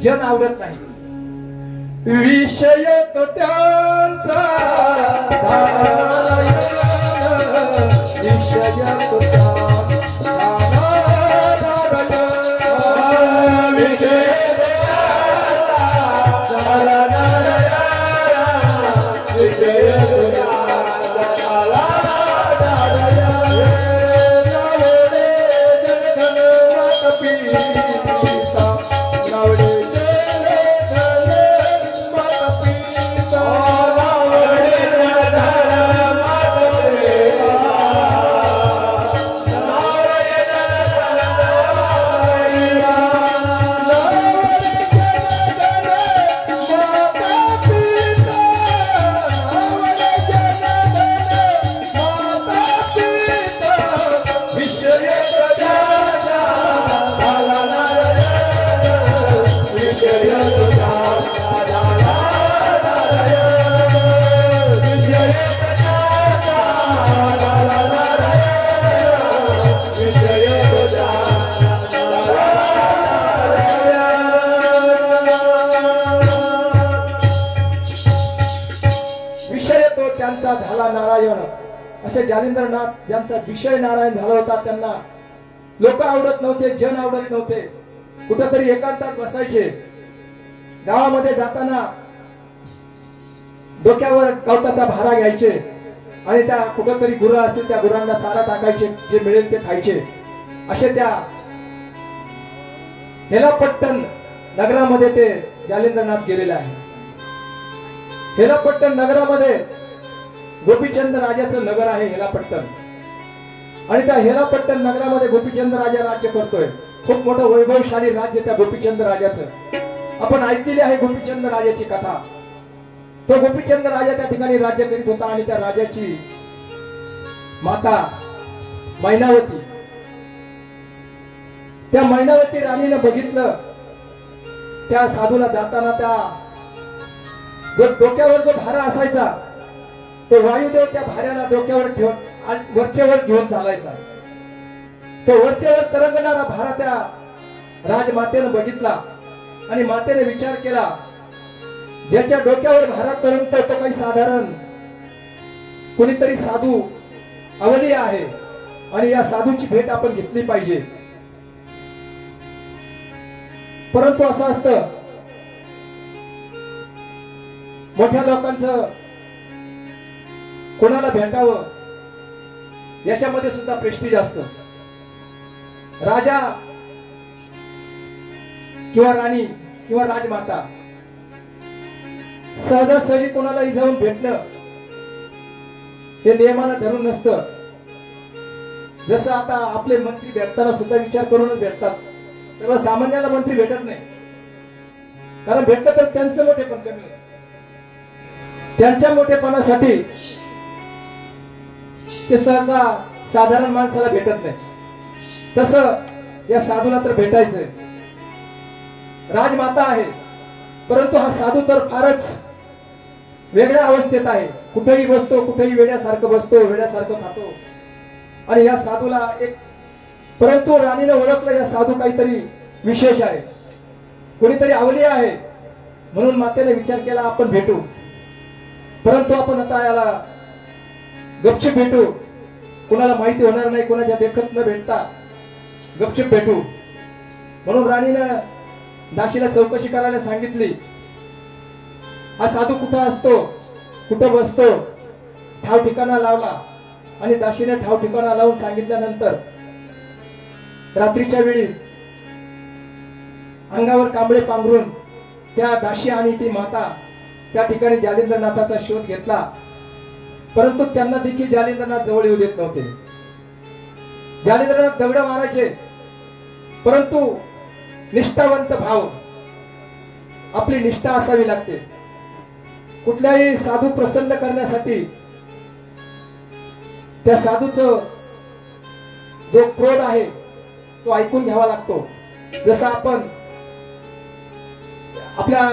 जन आवडत नाही. विषय तो त्यांचा नारायण, विषय तुझा झाला नारायण. असे जालिंद्रनाथ ज्यांचा विषय नारायण झाला होता, त्यांना लोक आवडत नव्हते, जन आवडत नव्हते. कुठेतरी एकांतात बसायचे. गावामध्ये जाताना डोक्यावर गवताचा भारा घ्यायचे आणि त्या कुठेतरी गुरं असतील त्या गुरांना चारा टाकायचे, जे मिळेल ते खायचे. असे त्या हेलापट्टण नगरामध्ये ते जालिंद्रनाथ गेलेले आहे. हेलापट्टण नगरामध्ये गोपीचंद राजाचं नगर आहे हेलापट्टण, आणि त्या हेलापट्टण नगरामध्ये गोपीचंद राजा राज्य करतोय. खूप मोठं वैभवशाली राज्य त्या गोपीचंद राजाचं. आपण ऐकलेली आहे गोपीचंद राजाची कथा. तो गोपीचंद राजा त्या ठिकाणी राज्य करीत होता आणि त्या राजाची माता मैनावती, त्या मैनावती राणीने बघितलं त्या साधूला जाताना त्या जो डोक्यावर जो भारा असायचा तो वायुदेव त्या भाऱ्याला डोक्यावर ठेवून वरचेवर घेऊन चालायचा. तो वरचेवर तरंगणारा भारा त्या राजमातेने बघितला आणि मातेने विचार केला, ज्याच्या डोक्यावर भारा तरंगतो तो काही साधारण कोणीतरी साधू अवली आहे आणि या साधूची भेट आपण घेतली पाहिजे. परंतु असं असतं, मोठ्या लोकांचं कोणाला भेटावं याच्यामध्ये सुद्धा प्रेस्टीज असतं. राजा किंवा राणी किंवा राजमाता सहजासहजी कोणालाही जाऊन भेटणं हे नियमानं धरून नसतं. जसं आता आपले मंत्री भेटताना सुद्धा विचार करूनच भेटतात. सर्वसामान्याला मंत्री भेटत नाही, कारण भेटलं तर त्यांचं मोठेपण कमी होतं. त्यांच्या मोठेपणासाठी ते सहसा साधारण माणसाला भेटत नाही. तसं या साधूला तर भेटायचंय. राजमाता आहे, परंतु हा साधू तर फारच वेगळ्या अवस्थेत आहे. कुठेही बसतो, कुठेही वेड्यासारखं बसतो, वेड्यासारखं खातो. आणि या साधूला एक, परंतु राणीने ओळखलं या साधू काहीतरी विशेष आहे, कोणीतरी अवली आहे. म्हणून मातेने विचार केला आपण भेटू. परंतु आपण आता याला गपचूप भेटू, कुणाला माहिती होणार नाही, कुणाच्या देखत न भेटता गपचूप भेटू. म्हणून राणीनं दाशीला चौकशी करायला सांगितली. हा साधू कुठं असतो, कुठं बसतो, ठाव ठिकाणा लावला. आणि दाशीने ठाव ठिकाणा लावून सांगितल्यानंतर रात्रीच्या वेळी अंगावर कांबळे पांघरून त्या दाशी आणि ती माता त्या ठिकाणी जालिंद्रनाथाचा शोध घेतला. परंतु त्यांना देखील जालिंद्रनाथ जवळ येऊ देत नव्हते. जालिंद्रनाथ दगड मारायचे, परंतु निष्ठावंत भाव, आपली निष्ठा असावी लागते. कुठल्याही साधू प्रसन्न करण्यासाठी त्या साधूचं जो क्रोध आहे तो ऐकून घ्यावा लागतो. जसं आपण आपल्या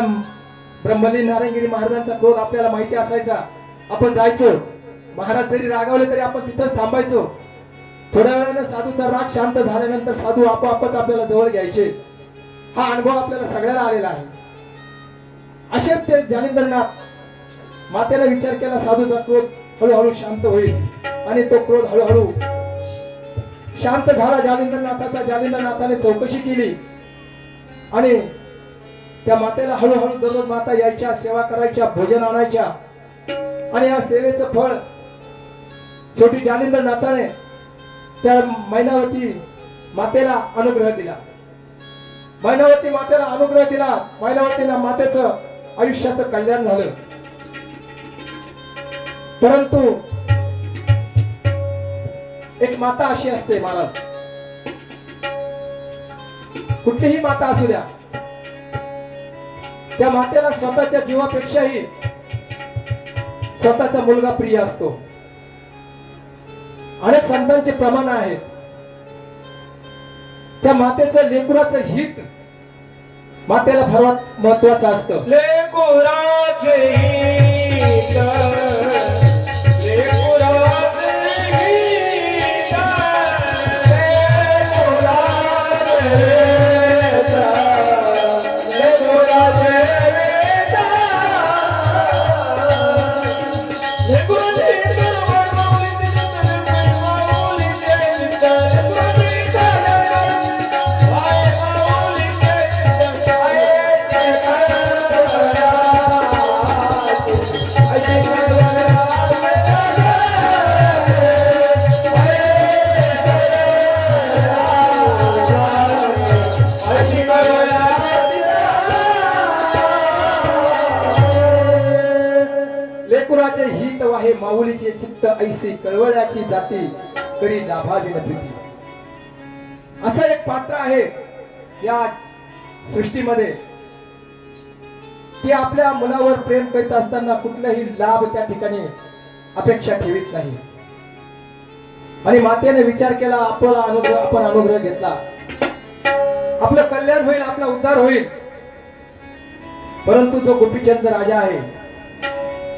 ब्रह्मलीन नारायणगिरी महाराजांचा क्रोध आपल्याला माहिती असायचा. आपण जायचो, महाराज जरी रागावले तरी आपण तिथंच थांबायचो. थोड्या वेळाने साधूचा राग शांत झाल्यानंतर साधू आपोआपच आपल्याला जवळ घ्यायचे. हा अनुभव आपल्याला सगळ्याला आलेला आहे. असेच ते ज्ञानेंद्रनाथ मातेला विचार केला, साधूचा क्रोध हळूहळू शांत होईल आणि तो क्रोध हळूहळू शांत झाला. ज्ञानेंद्रनाथाने चौकशी केली आणि त्या मातेला हळूहळू दररोज माता यायच्या, सेवा करायच्या, भोजन आणायच्या आणि या सेवेचं फळ शेवटी ज्ञानेंद्रनाथाने त्या मैनावती मातेला अनुग्रह दिला. मैनावती मातेला अनुग्रह दिला. मैनावतीला मातेचं आयुष्याचं कल्याण झालं. परंतु एक माता अशी असते महाराज, कुठलीही माता असू द्या, त्या मातेला स्वतःच्या जीवापेक्षाही स्वतःचा मुलगा प्रिय असतो. अनेक संतांचे प्रमाण आहेत. त्या मातेचं लेकराचं हित मातेला सर्वात महत्वाचं असतं. लेकराचे हित, लेकराचे हित, लेकराचे हित, लेकराचे लेकुराचे हित वाहे माऊलीचे चित्त ऐसी कळवळ्याची जाती करी लाभावी नभीती. असं एक पात्र आहे या सृष्टीमध्ये की आपल्या मुलावर प्रेम करीत असताना कुठलाही लाभ त्या ठिकाणी अपेक्षा ठेवीत नाही. आणि मातेने विचार केला, आपण अनुग्रह घेतला, आपलं कल्याण होईल, आपला उद्धार होईल. परंतु जो गोपीचंद राजा आहे,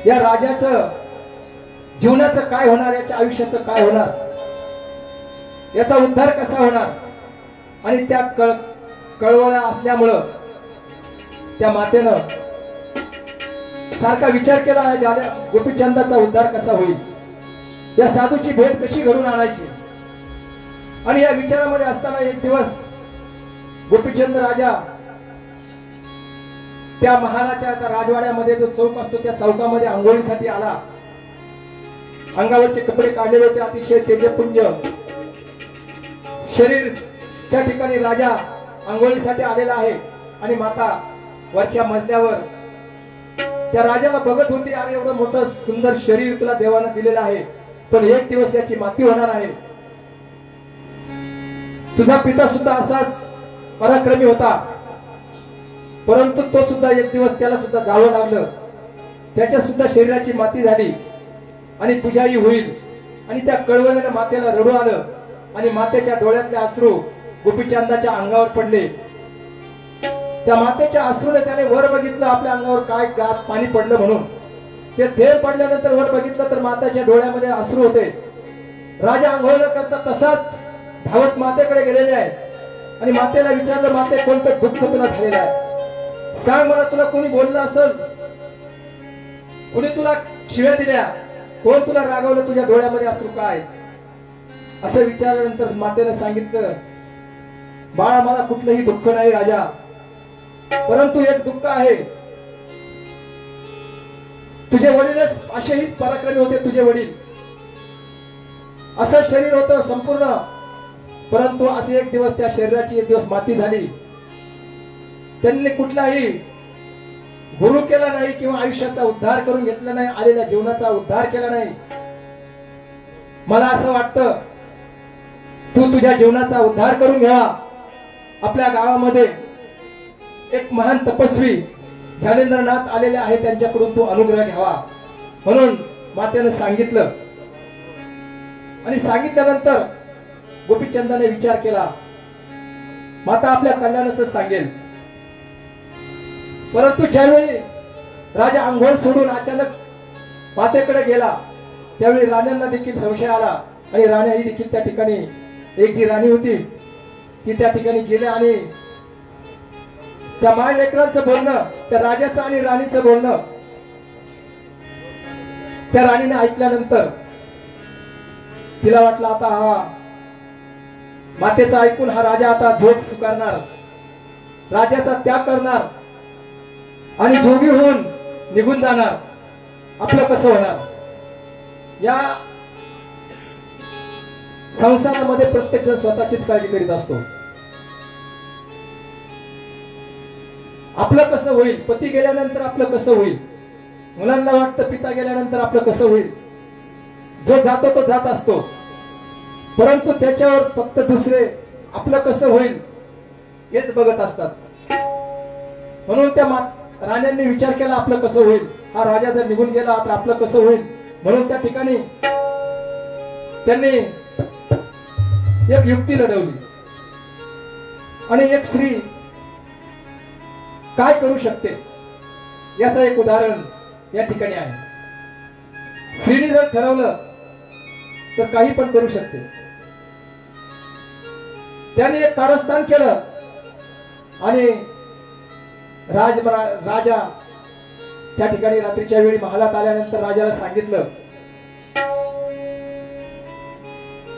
या राजाचं जीवनाचं काय होणार, याच्या आयुष्याचं काय होणार, याचा उद्धार कसा होणार. आणि त्या कळवळा असल्यामुळं त्या मातेनं सारखा विचार केला, गोपीचंदाचा उद्धार कसा होईल, या साधूची भेट कशी घडून आणायची. आणि या विचारामध्ये असताना एक दिवस गोपीचंद राजा त्या महालाच्या राजवाड्यामध्ये जो चौक असतो त्या चौकामध्ये आंघोळीसाठी आला. अंगावरचे कपडे काढलेले होते, अतिशय तेजपुंज शरीर. त्या ठिकाणी राजा आंघोळीसाठी आलेला आहे आणि माता वरच्या मजल्यावर त्या राजाला बघत होती. अरे एवढं मोठं सुंदर शरीर तुला देवानं दिलेलं आहे, पण एक दिवस याची माती होणार आहे. तुझा पिता सुद्धा असाच पराक्रमी होता, परंतु तो सुद्धा एक दिवस त्याला सुद्धा जावं लागलं, त्याच्या सुद्धा शरीराची माती झाली आणि तुझ्याही होईल. आणि त्या कळवळ्याने मातेला रडू आलं आणि मातेच्या डोळ्यातले अश्रू गोपीचंदाच्या अंगावर पडले. त्या मातेच्या अश्रूने त्याने वर बघितलं, आपल्या अंगावर काय गात पाणी पडलं म्हणून. ते थेंब पडल्यानंतर वर बघितलं तर माताच्या डोळ्यामध्ये अश्रू होते. राजा आंघोळ न करता तसाच धावत मातेकडे गेलेले आहे आणि मातेला विचारलं, माते कोणतं दुःख तुला झालेलं आहे, सांग मला. तुला कोणी बोललं असेल, कोणी तुला शिव्या दिल्या, कोण तुला रागवलं, तुझ्या डोळ्यामध्ये अश्रू काय. असं विचारल्यानंतर मातेने सांगितलं, बाळा मला कुठलंही दुःख नाही राजा, परंतु एक दुःख आहे. तुझे वडीलच असेहीच पराक्रमी होते, तुझे वडील असं शरीर होतं संपूर्ण, परंतु असे एक दिवस त्या शरीराची एक दिवस माती झाली. त्यांनी कुठलाही गुरु केला नाही किंवा आयुष्याचा उद्धार करून घेतला नाही, आलेल्या जीवनाचा उद्धार केला नाही. मला असं वाटतं तू तुझ्या जीवनाचा उद्धार करून घ्या. आपल्या गावामध्ये एक महान तपस्वी ज्ञानेंद्रनाथ आलेले आहे, त्यांच्याकडून तू अनुग्रह घ्यावा म्हणून मातेने सांगितलं. आणि सांगितल्यानंतर गोपीचंदाने विचार केला, माता आपल्या कल्याणाचं सांगेल. परंतु ज्यावेळी राजा अंघोळ सोडून अचानक मातेकडे गेला त्यावेळी राण्यांना देखील संशय आला आणि राण्या ही देखील त्या ठिकाणी, एक जी राणी होती ती त्या ठिकाणी गेल्या आणि त्या माय लेकरांचं बोलणं, त्या राजाचं आणि राणीचं बोलणं त्या राणीने ऐकल्यानंतर तिला वाटलं आता हा मातेचं ऐकून हा राजा आता जोग स्वीकारणार, राजाचा त्याग करणार आणि जोगी होऊन निघून जाणार. आपलं कसं होणार? या संसारामध्ये प्रत्येक जण स्वतःचीच काळजी करीत असतो. आपलं कसं होईल? पती गेल्यानंतर आपलं कसं होईल? मुलांना वाटतं पिता गेल्यानंतर आपलं कसं होईल? जो जातो तो जात असतो, परंतु त्याच्यावर फक्त दुसरे आपलं कसं होईल हेच बघत असतात. म्हणून त्या राण्यांनी विचार केला आपलं कसं होईल, हा राजा जर निघून गेला तर आपलं कसं होईल. म्हणून त्या ठिकाणी त्यांनी एक युक्ती लढवली आणि एक स्त्री काय करू शकते याचं एक उदाहरण या ठिकाणी आहे. स्त्रीने जर ठरवलं तर काही पण करू शकते. त्याने एक कारस्थान केलं आणि राजा त्या ठिकाणी रात्रीच्या वेळी महालात आल्यानंतर राजाला सांगितलं,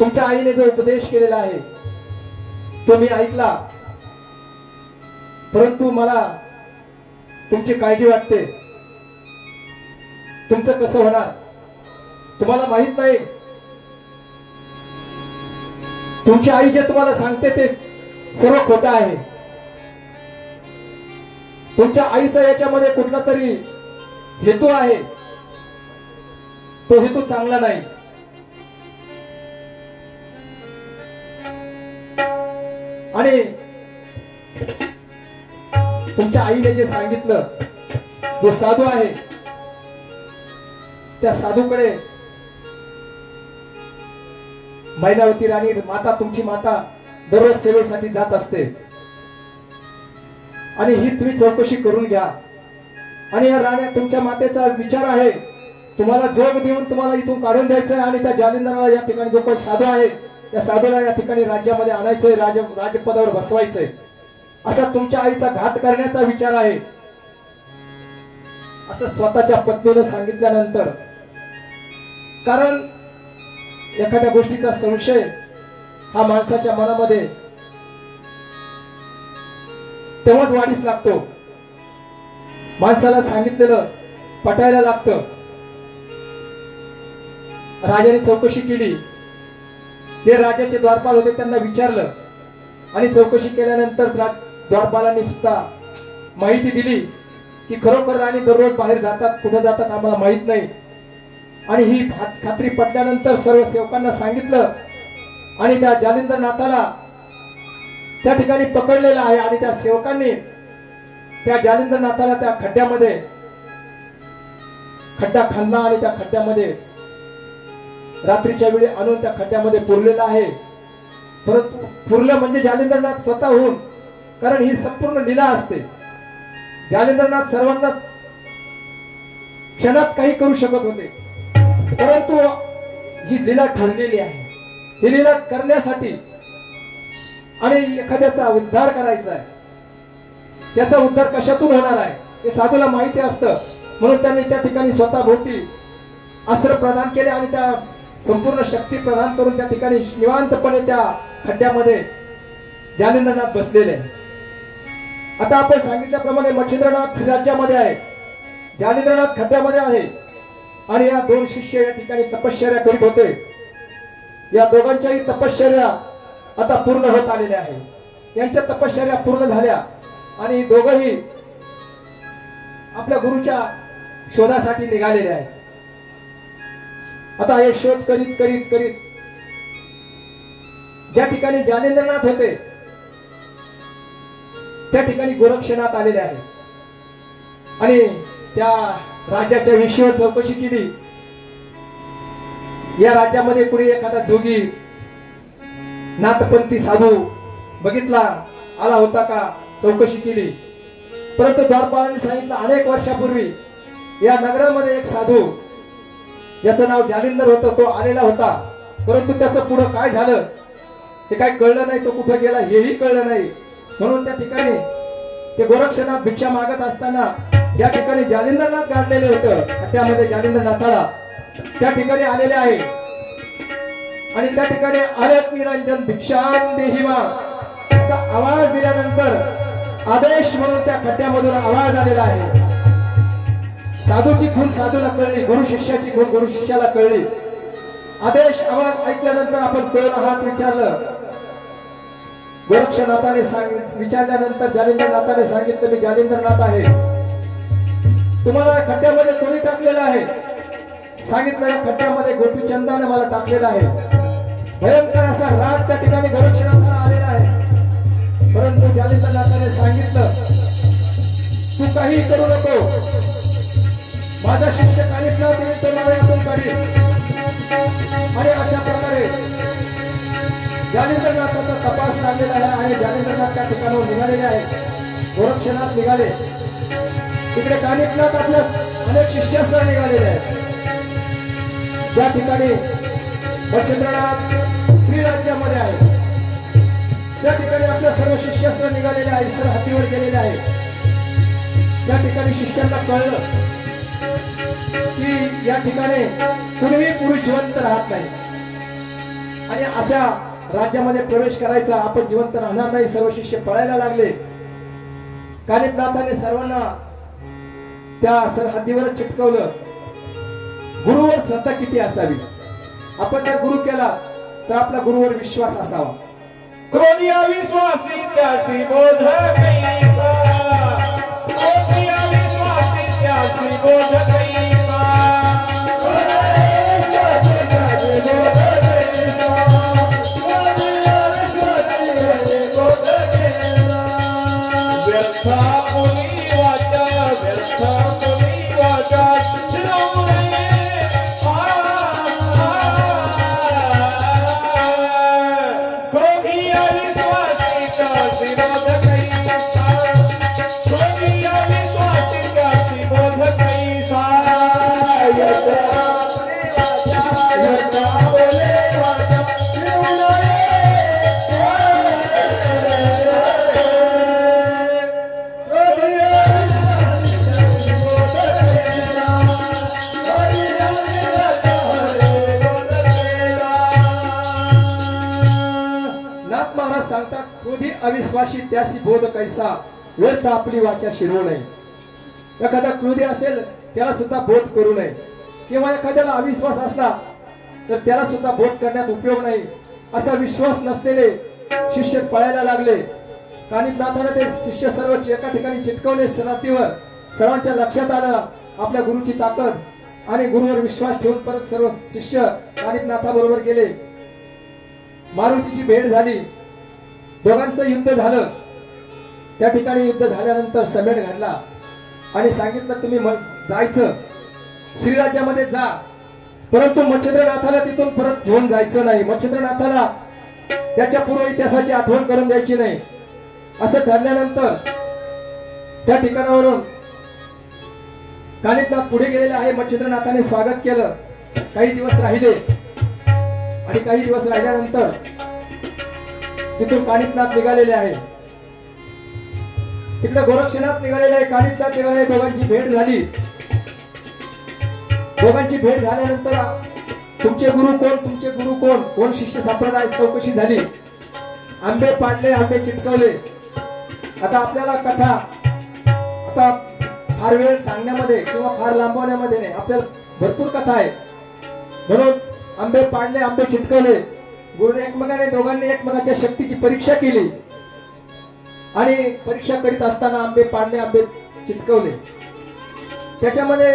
तुमच्या आईने जो उपदेश केलेला आहे तो मी ऐकला, परंतु मला तुमची काळजी वाटते. तुमचं कसं होणार तुम्हाला माहित नाही. तुमची आई जे तुम्हाला सांगते ते सर्व खोटं आहे. तुमच्या आईचा याच्यामध्ये कुठला तरी हेतू आहे, तो हेतू चांगला नाही. आणि तुमच्या आईने जे सांगितलं, जो साधू आहे त्या साधूकडे मैनावती राणी माता, तुमची माता दररोज सेवेसाठी जात असते आणि ही तुम्ही चौकशी करून घ्या. आणि या राण्या तुमच्या मातेचा विचार आहे, तुम्हाला जोग देऊन तुम्हाला इथून काढून द्यायचंय आणि त्या जालिंदराला या ठिकाणी जो काही साधू आहे त्या साधूला या ठिकाणी राज्यामध्ये आणायचंय, राजपदावर बसवायचंय, असा तुमच्या आईचा घात करण्याचा विचार आहे. असं स्वतःच्या पत्नीने सांगितल्यानंतर, कारण एखाद्या गोष्टीचा संशय हा माणसाच्या मनामध्ये तेव्हाच वाढीस लागतो. माणसाला सांगितलेलं पटायला लागतं. राजाने चौकशी केली. जे राजाचे द्वारपाल होते त्यांना विचारलं आणि चौकशी केल्यानंतर द्वारपालांनी सुद्धा माहिती दिली की खरोखर राणी दररोज बाहेर जातात, कुठे जातात आम्हाला माहित नाही. आणि ही खात्री पटल्यानंतर सर्व सेवकांना सांगितलं आणि त्या जालिंदरनाथाला त्या ठिकाणी पकडलेलं आहे. आणि त्या सेवकांनी त्या जालिंदरनाथाला त्या खड्ड्यामध्ये खड्डा खांदला आणि त्या खड्ड्यामध्ये रात्रीच्या वेळी आणून त्या खड्ड्यामध्ये पुरलेला आहे. परंतु पुरलं म्हणजे जालिंदरनाथ स्वतःहून, कारण ही संपूर्ण लीला असते. जालिंदरनाथ सर्वांना क्षणात काही करू शकत होते, परंतु जी लीला ठरलेली आहे ही लीला करण्यासाठी आणि एखाद्याचा उद्धार करायचा आहे, त्याचा उद्धार कशातून होणार आहे हे साधूला माहिती असतं. म्हणून त्यांनी त्या ठिकाणी स्वतःभोवती अस्त्र प्रदान केले आणि त्या संपूर्ण शक्ती प्रदान करून त्या ठिकाणी निवांतपणे त्या खड्ड्यामध्ये जालिंदरनाथ बसलेले. आता आपण सांगितल्याप्रमाणे मच्छिंद्रनाथ राज्यामध्ये आहे, जालिंदरनाथ खड्ड्यामध्ये आहे आणि या दोन शिष्य या ठिकाणी तपश्चर्या करीत होते. या दोघांच्याही तपश्चर्या आता पूर्ण होत आलेल्या आहे. यांच्या तपश्चर्या पूर्ण झाल्या आणि दोघंही आपल्या गुरुच्या शोधासाठी निघालेले आहेत. आता हे शोध करीत करीत करीत ज्या ठिकाणी जालिंदरनाथ होते त्या ठिकाणी गोरक्षनाथ आलेले आहे आणि त्या राज्याच्या विषयावर चौकशी केली. या राज्यामध्ये कुणी एखादा जोगी नाथपंथी साधू बघितला, आला होता का, चौकशी केली. परंतु द्वारपालांनी सांगितलं अनेक वर्षापूर्वी या नगरामध्ये एक साधू ज्याचं नाव जालिंदर होतं तो आलेला होता. परंतु त्याचं पुढं काय झालं हे काय कळलं नाही, तो कुठं गेला हेही कळलं नाही. म्हणून त्या ठिकाणी ते गोरक्षनाथ भिक्षा मागत असताना ज्या ठिकाणी जालिंदरनाथ गाडलेले होतं खड्ड्यामध्ये जालिंदरनाथाला, त्या ठिकाणी आलेले आहे. आणि त्या ठिकाणी आलेत निरंजन भिक्षाम देहिमा असा आवाज दिल्यानंतर आदेश म्हणून त्या खड्ड्यामधून आवाज आलेला आहे. साधूची खून साधूला कळली, गुरु शिष्याची खून गुरु शिष्याला कळली. आदेश आवाज ऐकल्यानंतर आपण कोण आहात विचारलं. गोरक्षनाथाने विचारल्यानंतर जालिंदरनाथाने सांगितलं मी जालिंदरनाथ आहे. तुम्हाला खड्ड्यामध्ये कोणी टाकलेलं आहे? सांगितलं या खड्ड्यामध्ये गोपीचंदाने मला टाकलेला आहे. भयंकर असा राग त्या ठिकाणी गोरक्षनाथाला आलेला आहे. परंतु जालिंदरनाथाने सांगितलं तू काही करू नको, माझा शिष्य कानिफनाथ येईल तर मला यातून काढील. आणि अशा प्रकारे जालिंदरनाथाचा तपास लागलेला आहे आणि जालिंदरनाथ त्या ठिकाणावर निघालेले आहेत. गोरक्षनाथ निघाले, तिकडे कानिफनाथ आपल्या अनेक शिष्यासह निघालेले आहेत. ज्या ठिकाणी मच्छिंद्रनाथ श्रीराज्यामध्ये आहे त्या ठिकाणी आपल्या सर्व शिष्यासह निघालेले आहे, सर्व हातीवर गेलेले आहे. त्या ठिकाणी शिष्यांना कळलं की या ठिकाणी कुणीही पुरुष जिवंत राहत नाही आणि अशा राज्यामध्ये प्रवेश करायचा, आपण जिवंत राहणार नाही. सर्व शिष्य पळायला लागले. कानिफनाथाने सर्वांना त्या सरहद्दीवरच चिटकवलं. गुरुवर श्रद्धा किती असावी, आपण जर गुरु केला तर आपला गुरुवर विश्वास असावा. क्रोधिया विश्वासी त्यासी बोध कैसा, क्रोधिया विश्वासी त्यासी बोध कैसा, व्यर्था मुनी वाचा, व्यर्था मुनी वाचा, क्रोधिया विश्वासी त्यासी बोध कैसा, क्रोधिया विश्वासी त्यासी बोध कैसा, यथा बोले वाचा, सांगतात क्रोधी अविश्वासी त्यासी बोध कैसा, व्यर्थ आपली वाचा शिरवू नये. एखादा क्रोधी असेल त्याला सुद्धा बोध करू नये, किंवा एखाद्याला अविश्वास असला तर त्याला सुद्धा बोध करण्यात उपयोग नाही. असा विश्वास नसलेले शिष्य पळायला लागले. कानिफनाथाने ते शिष्य सर्व एका ठिकाणी चिटकवले सरहद्दीवर. सर्वांच्या लक्षात आलं आपल्या गुरुची ताकद आणि गुरुवर विश्वास ठेवून परत सर्व शिष्य कानिफनाथाबरोबर गेले. मारुतीची भेट झाली, दोघांचं युद्ध झालं. त्या ठिकाणी युद्ध झाल्यानंतर समेट घडला आणि सांगितलं तुम्ही जायचं श्रीराज्यामध्ये जा, परंतु मच्छिंद्रनाथाला तिथून परत घेऊन जायचं नाही. मच्छिंद्रनाथाला त्याच्या पूर्व इतिहासाची आठवण करून द्यायची नाही. असं ठरल्यानंतर त्या ठिकाणावरून कानिफनाथ पुढे गेलेले आहे. मच्छिंद्रनाथाने स्वागत केलं. काही दिवस राहिले आणि काही दिवस राहिल्यानंतर तिथून कानिफनाथ निघालेले आहे. तिकडे गोरक्षनाथ निघालेले आहे, कानिफनाथ निघाले. दोघांची भेट झाली. दोघांची भेट झाल्यानंतर तुमचे गुरु कोण, तुमचे गुरु कोण, कोण शिष्य संप्रदाय चौकशी झाली. आंबे पाडले, आंबे चिटकवले. आता आपल्याला कथा आता फार वेळ सांगण्यामध्ये किंवा फार लांबवण्यामध्ये नाही, आपल्याला भरपूर कथा आहे. म्हणून आंबे पाडले, आंबे चिटकवले. गुरुने एकमेकाने दोघांनी एकमेकांच्या शक्तीची परीक्षा केली आणि परीक्षा करीत असताना आंबे पाडले, आंबे चिटकवले. त्याच्यामध्ये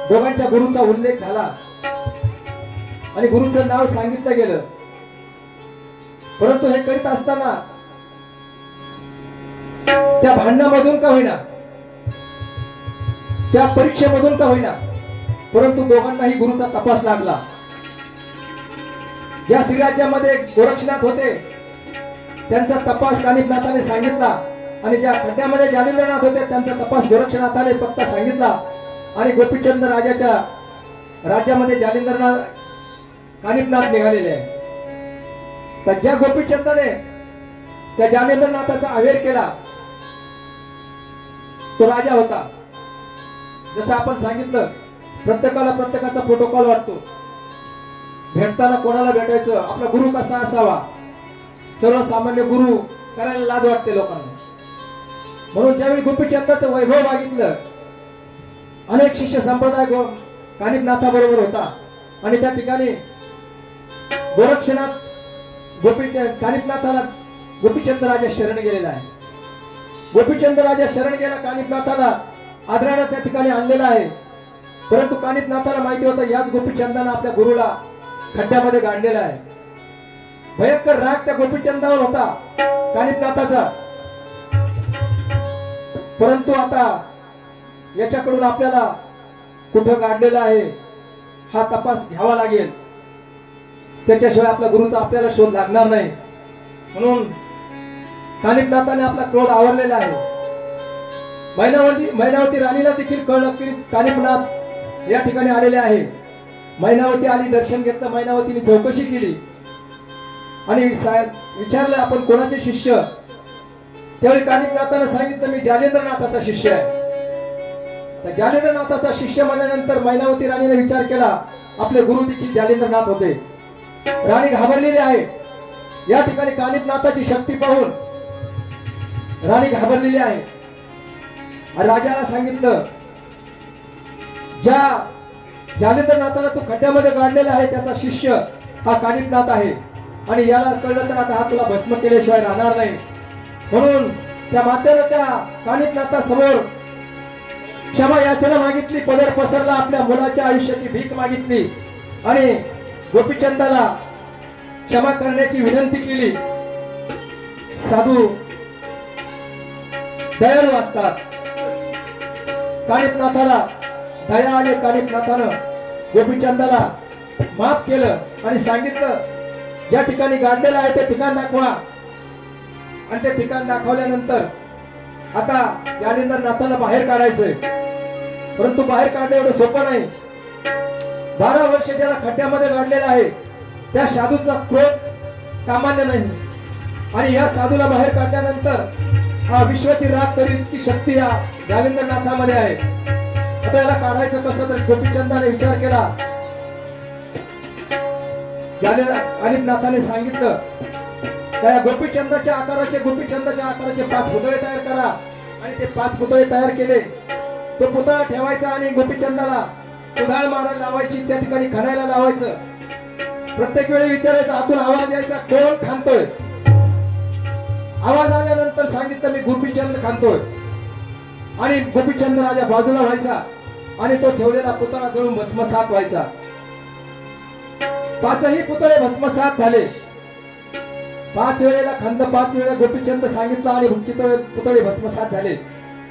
दोघांच्या गुरुचा उल्लेख झाला आणि गुरुचं नाव सांगितलं गेलं. परंतु हे करीत असताना त्या भांडणामधून का होईना, त्या परीक्षेमधून का होईना, परंतु दोघांनाही गुरुचा तपास लागला. ज्या श्रीराज्यामध्ये गोरक्षनाथ होते त्यांचा तपास कानिफनाथाने सांगितला आणि ज्या खड्ड्यामध्ये जालिंद्रनाथ होते त्यांचा तपास गोरक्षनाथाने फक्त सांगितला आणि गोपीचंद राजाच्या राज्यामध्ये जालिंद्रनाथ कानिफनाथ निघालेले आहे. तर ज्या गोपीचंदाने त्या जालिंद्रनाथाचा अवेर केला तो राजा होता. जसं आपण सांगितलं प्रत्येकाला प्रत्येकाचा प्रोटोकॉल वाटतो. भेटताना कोणाला भेटायचं, आपला गुरु कसा असावा, सर्वसामान्य गुरु करायला लाज वाटते लोकांना. म्हणून ज्यावेळी गोपीचंदाचं वैभव मागितलं अनेक शिष्य संप्रदाय कानिफनाथा बरोबर होता आणि त्या ठिकाणी गोरक्षनाथ कानिफनाथाला गोपीचंद राजा शरण गेलेला आहे. गोपीचंद राजा शरण गेला कानिफनाथाला आदराने त्या ठिकाणी आणलेला आहे. परंतु कानिफनाथाला माहिती होतं याच गोपीचंदाने आपल्या गुरुला खड्ड्यामध्ये गाडलेला आहे. भयंकर राग त्या गोपीचंदावर होता कानिफनाथाचा. परंतु आता याच्याकडून आपल्याला कुठं गाडलेला आहे हा तपास घ्यावा लागेल, त्याच्याशिवाय आपल्या गुरुचा आपल्याला शोध लागणार नाही. म्हणून कानिफनाथाने आपला क्रोध आवरलेला आहे. मैनावती राणीला देखील कळलं की कानिफनाथ या ठिकाणी आलेले आहे. मैनावती आली, दर्शन घेतलं. मैनावतीने चौकशी केली आणि विचारलं आपण कोणाचे शिष्य. त्यावेळी कानिफनाथाने सांगितलं मी जालिंद्रनाथाचा शिष्य आहे. तर जालिंद्रनाथाचा शिष्य म्हणल्यानंतर मैनावती राणीने विचार केला आपले गुरु देखील जालिंद्रनाथ होते. राणी घाबरलेली आहे. या ठिकाणी कानिफनाथाची शक्ती पाहून राणी घाबरलेली आहे. राजाला सांगितलं ज्या जालिंद्रनाथाला तू खड्ड्यामध्ये गाडलेला आहे त्याचा शिष्य हा कानिफनाथ आहे आणि याला कळलं तर आता हा तुला भस्म केल्याशिवाय राहणार नाही. म्हणून त्या मातेनं त्या कानिफनाथासमोर क्षमा याचना मागितली. पदर पसरला, आपल्या मुलाच्या आयुष्याची भीक मागितली आणि गोपीचंदाला क्षमा करण्याची विनंती केली. साधू दयाळू असतात. कानिफनाथाला दया आली. कानिफनाथानं गोपीचंदाला माफ केलं आणि सांगितलं ज्या ठिकाणी गाडलेलं आहे ते ठिकाण दाखवा. आणि ते ठिकाण दाखवल्यानंतर आता जालिंद्रनाथाला बाहेर काढायचंय. परंतु बाहेर काढणं एवढं सोपं नाही. 12 वर्ष ज्याला खड्ड्यामध्ये गाडलेला आहे त्या साधूचा क्रोध सामान्य नाही आणि या साधूला बाहेर काढल्यानंतर हा विश्वाची राख करील की शक्ती या जालिंद्रनाथामध्ये आहे. आता याला काढायचं कसं तर गोपीचंदाने विचार केला. कानिफनाथाने सांगितलं त्या गोपीचंदाच्या आकाराचे 5 पुतळे तयार करा आणि ते 5 पुतळे तयार केले. तो पुतळा ठेवायचा आणि गोपीचंदाला उधाळ मारायला लावायची, त्या ठिकाणी खणायला लावायचं. प्रत्येक वेळी विचारायचं आतून आवाज यायचा कोण खांतोय. आवाज आल्यानंतर सांगितलं मी गोपीचंद खांतोय आणि गोपीचंद राजा बाजूला व्हायचा आणि तो ठेवलेला पुतळा जळून भस्मसात व्हायचा. 5ही पुतळे भस्मसात झाले. 5 वेळेला खंड 5 वेळा गोपीचंद सांगितलं आणि पुतळे भस्मसात झाले.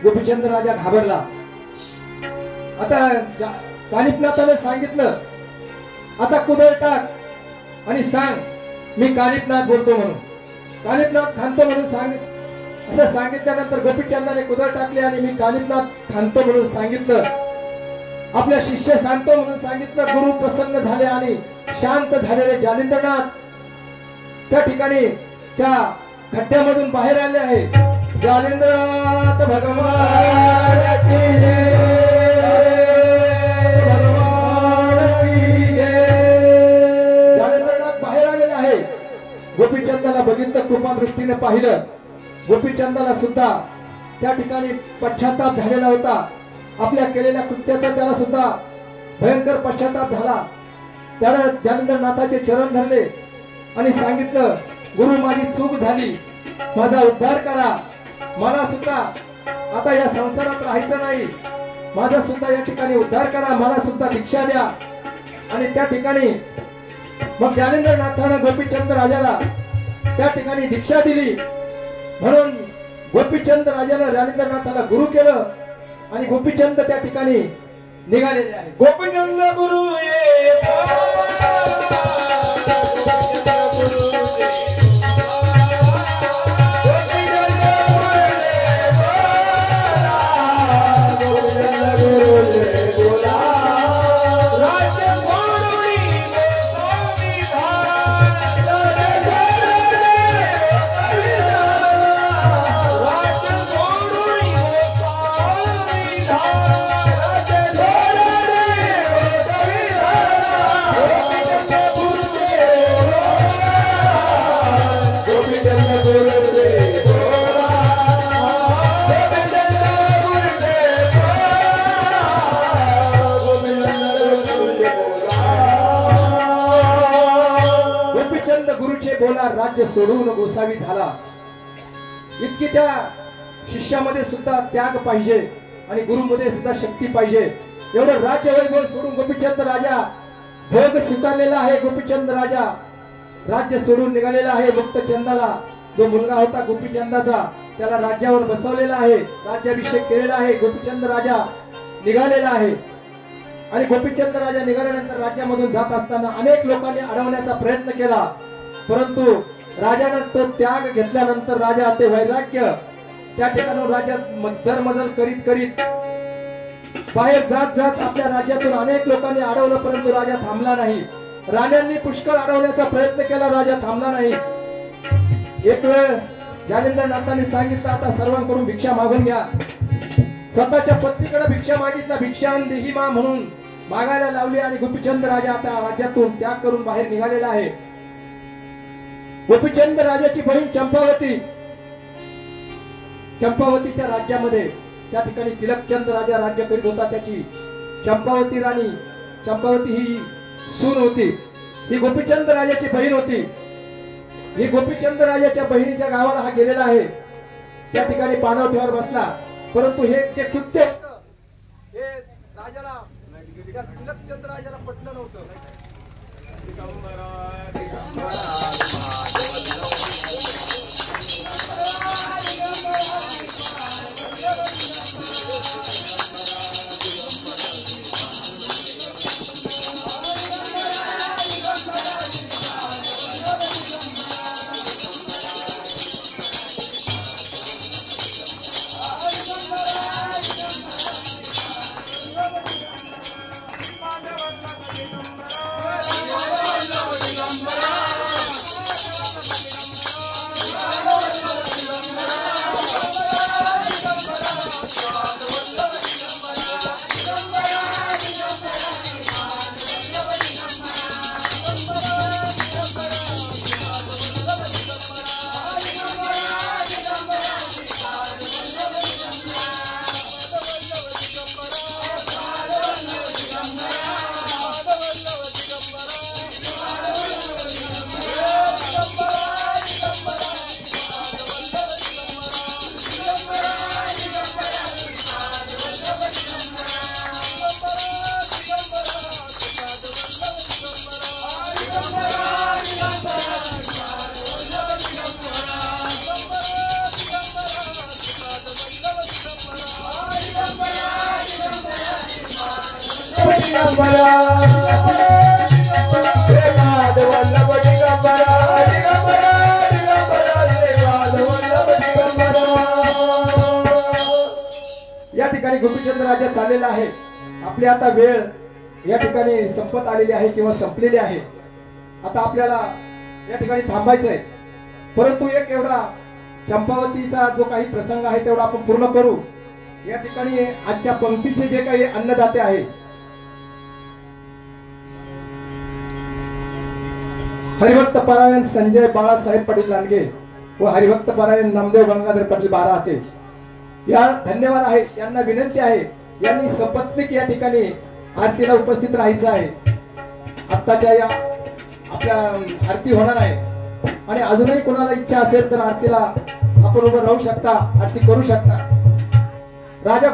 गोपीचंद राजा घाबरला. आता कानिफनाथाने सांगितलं आता कुदळ टाक आणि सांग मी कानिफनाथ बोलतो म्हणून. कानिफनाथ खांतो म्हणून असं सांगितल्यानंतर गोपीचंदाने कुदळ टाकले आणि मी कानिफनाथ खांतो म्हणून सांगितलं. आपल्या शिष्य खांतो म्हणून सांगितलं. गुरु प्रसन्न झाले आणि शांत झालेले जालिंद्रनाथ त्या ठिकाणी त्या खड्ड्यामधून बाहेर आले आहे. जालिंद्रनाथ भगवान की जय, भगवान की जय. जालिंद्रनाथ बाहेर आलेले आहे. गोपीचंदाला बघितलं, कृपा दृष्टीने पाहिलं. गोपीचंदाला सुद्धा त्या ठिकाणी पश्चाताप झालेला होता. आपल्या केलेल्या कृत्याचा त्याला सुद्धा भयंकर पश्चाताप झाला. त्याला जालिंद्रनाथाचे चरण धरले आणि सांगितलं गुरु माझी चूक झाली, माझा उद्धार करा. मला सुद्धा आता या संसारात राहायचं नाही. माझा सुद्धा या ठिकाणी उद्धार करा. मला सुद्धा दीक्षा द्या. आणि त्या ठिकाणी मग जालिंद्रनाथानं गोपीचंद राजाला त्या ठिकाणी दीक्षा दिली. म्हणून गोपीचंद राजानं जालिंद्रनाथाला गुरु केलं आणि गोपीचंद त्या ठिकाणी निघालेले आहे. गोपीचंद गुरु ये राजा राज्य सोडून गोसावी झाला. इतकी त्या शिष्यामध्ये सुद्धा त्याग पाहिजे आणि गुरुमध्ये सुद्धा शक्ती पाहिजे. एवढं राज्य वैभव सोडून गोपीचंद राजा जग स्वीकारलेला आहे. गोपीचंद राजा राज्य सोडून निघालेला आहे. मुक्तचंदाला जो मुलगा होता गोपीचंदाचा त्याला राज्यावर बसवलेला आहे. राज्याभिषेक केलेला आहे. गोपीचंद राजा निघालेला आहे आणि गोपीचंद राजा निघाल्यानंतर राज्यामधून जात असताना अनेक लोकांनी अडवण्याचा प्रयत्न केला. परंतु राजाने तो त्याग घेतल्यानंतर राजा ते वैराग्य त्या ठिकाणी राज्यात दरमजल करीत करीत बाहेर जात जात आपल्या राज्यातून अनेक लोकांनी अडवलं. परंतु राजा थांबला नाही. राण्यांनी पुष्कळ अडवण्याचा प्रयत्न केला. राजा थांबला नाही. एक वेळ जालिंदरनाथांनी सांगितलं आता सर्वांकडून भिक्षा मागून घ्या. स्वतःच्या पत्नीकडे भिक्षा मागितला. भिक्षान देही मा म्हणून मागायला लावली आणि गोपीचंद राजा आता राज्यातून त्याग करून बाहेर निघालेला आहे. गोपीचंद राजाची बहीण चंपावती, चंपावतीच्या राज्यामध्ये त्या ठिकाणी तिलकचंद राजा राज्य करीत होता. त्याची चंपावती राणी, चंपावती ही सून होती. ही गोपीचंद राजाची बहीण होती. ही गोपीचंद राजाच्या बहिणीच्या गावाला हा गेलेला आहे. त्या ठिकाणी पाणवठ्यावर बसला. परंतु हे जे कृत्य होतं हे राजाला तिलकचंद राजाला पटलं नव्हतं. या ठिकाणी गोपीचंद राजा चाललेला आहे. आपली आता वेळ या ठिकाणी संपत आलेली आहे किंवा संपलेली आहे. आता आपल्याला या ठिकाणी थांबायचं आहे. परंतु एक एवढा चंपावतीचा जो काही प्रसंग आहे तेवढा आपण पूर्ण करू. या ठिकाणी आजच्या पंक्तीचे जे काही अन्नदाते आहे हरिभक्त पारायण संजय बाळासाहेब पाटील लांडगे व हरिभक्त पारायण नामदेव गंगाधर पाटील बाराहाते या धन्यवाद आहे. यांना विनंती आहे यांनी सपत्नीक या ठिकाणी आरतीला उपस्थित राहायचं आहे. आत्ताच्या या आपल्या आरती होणार आहे आणि अजूनही कोणाला इच्छा असेल तर आरतीला आपण उभं राहू शकता, आरती करू शकता. राजा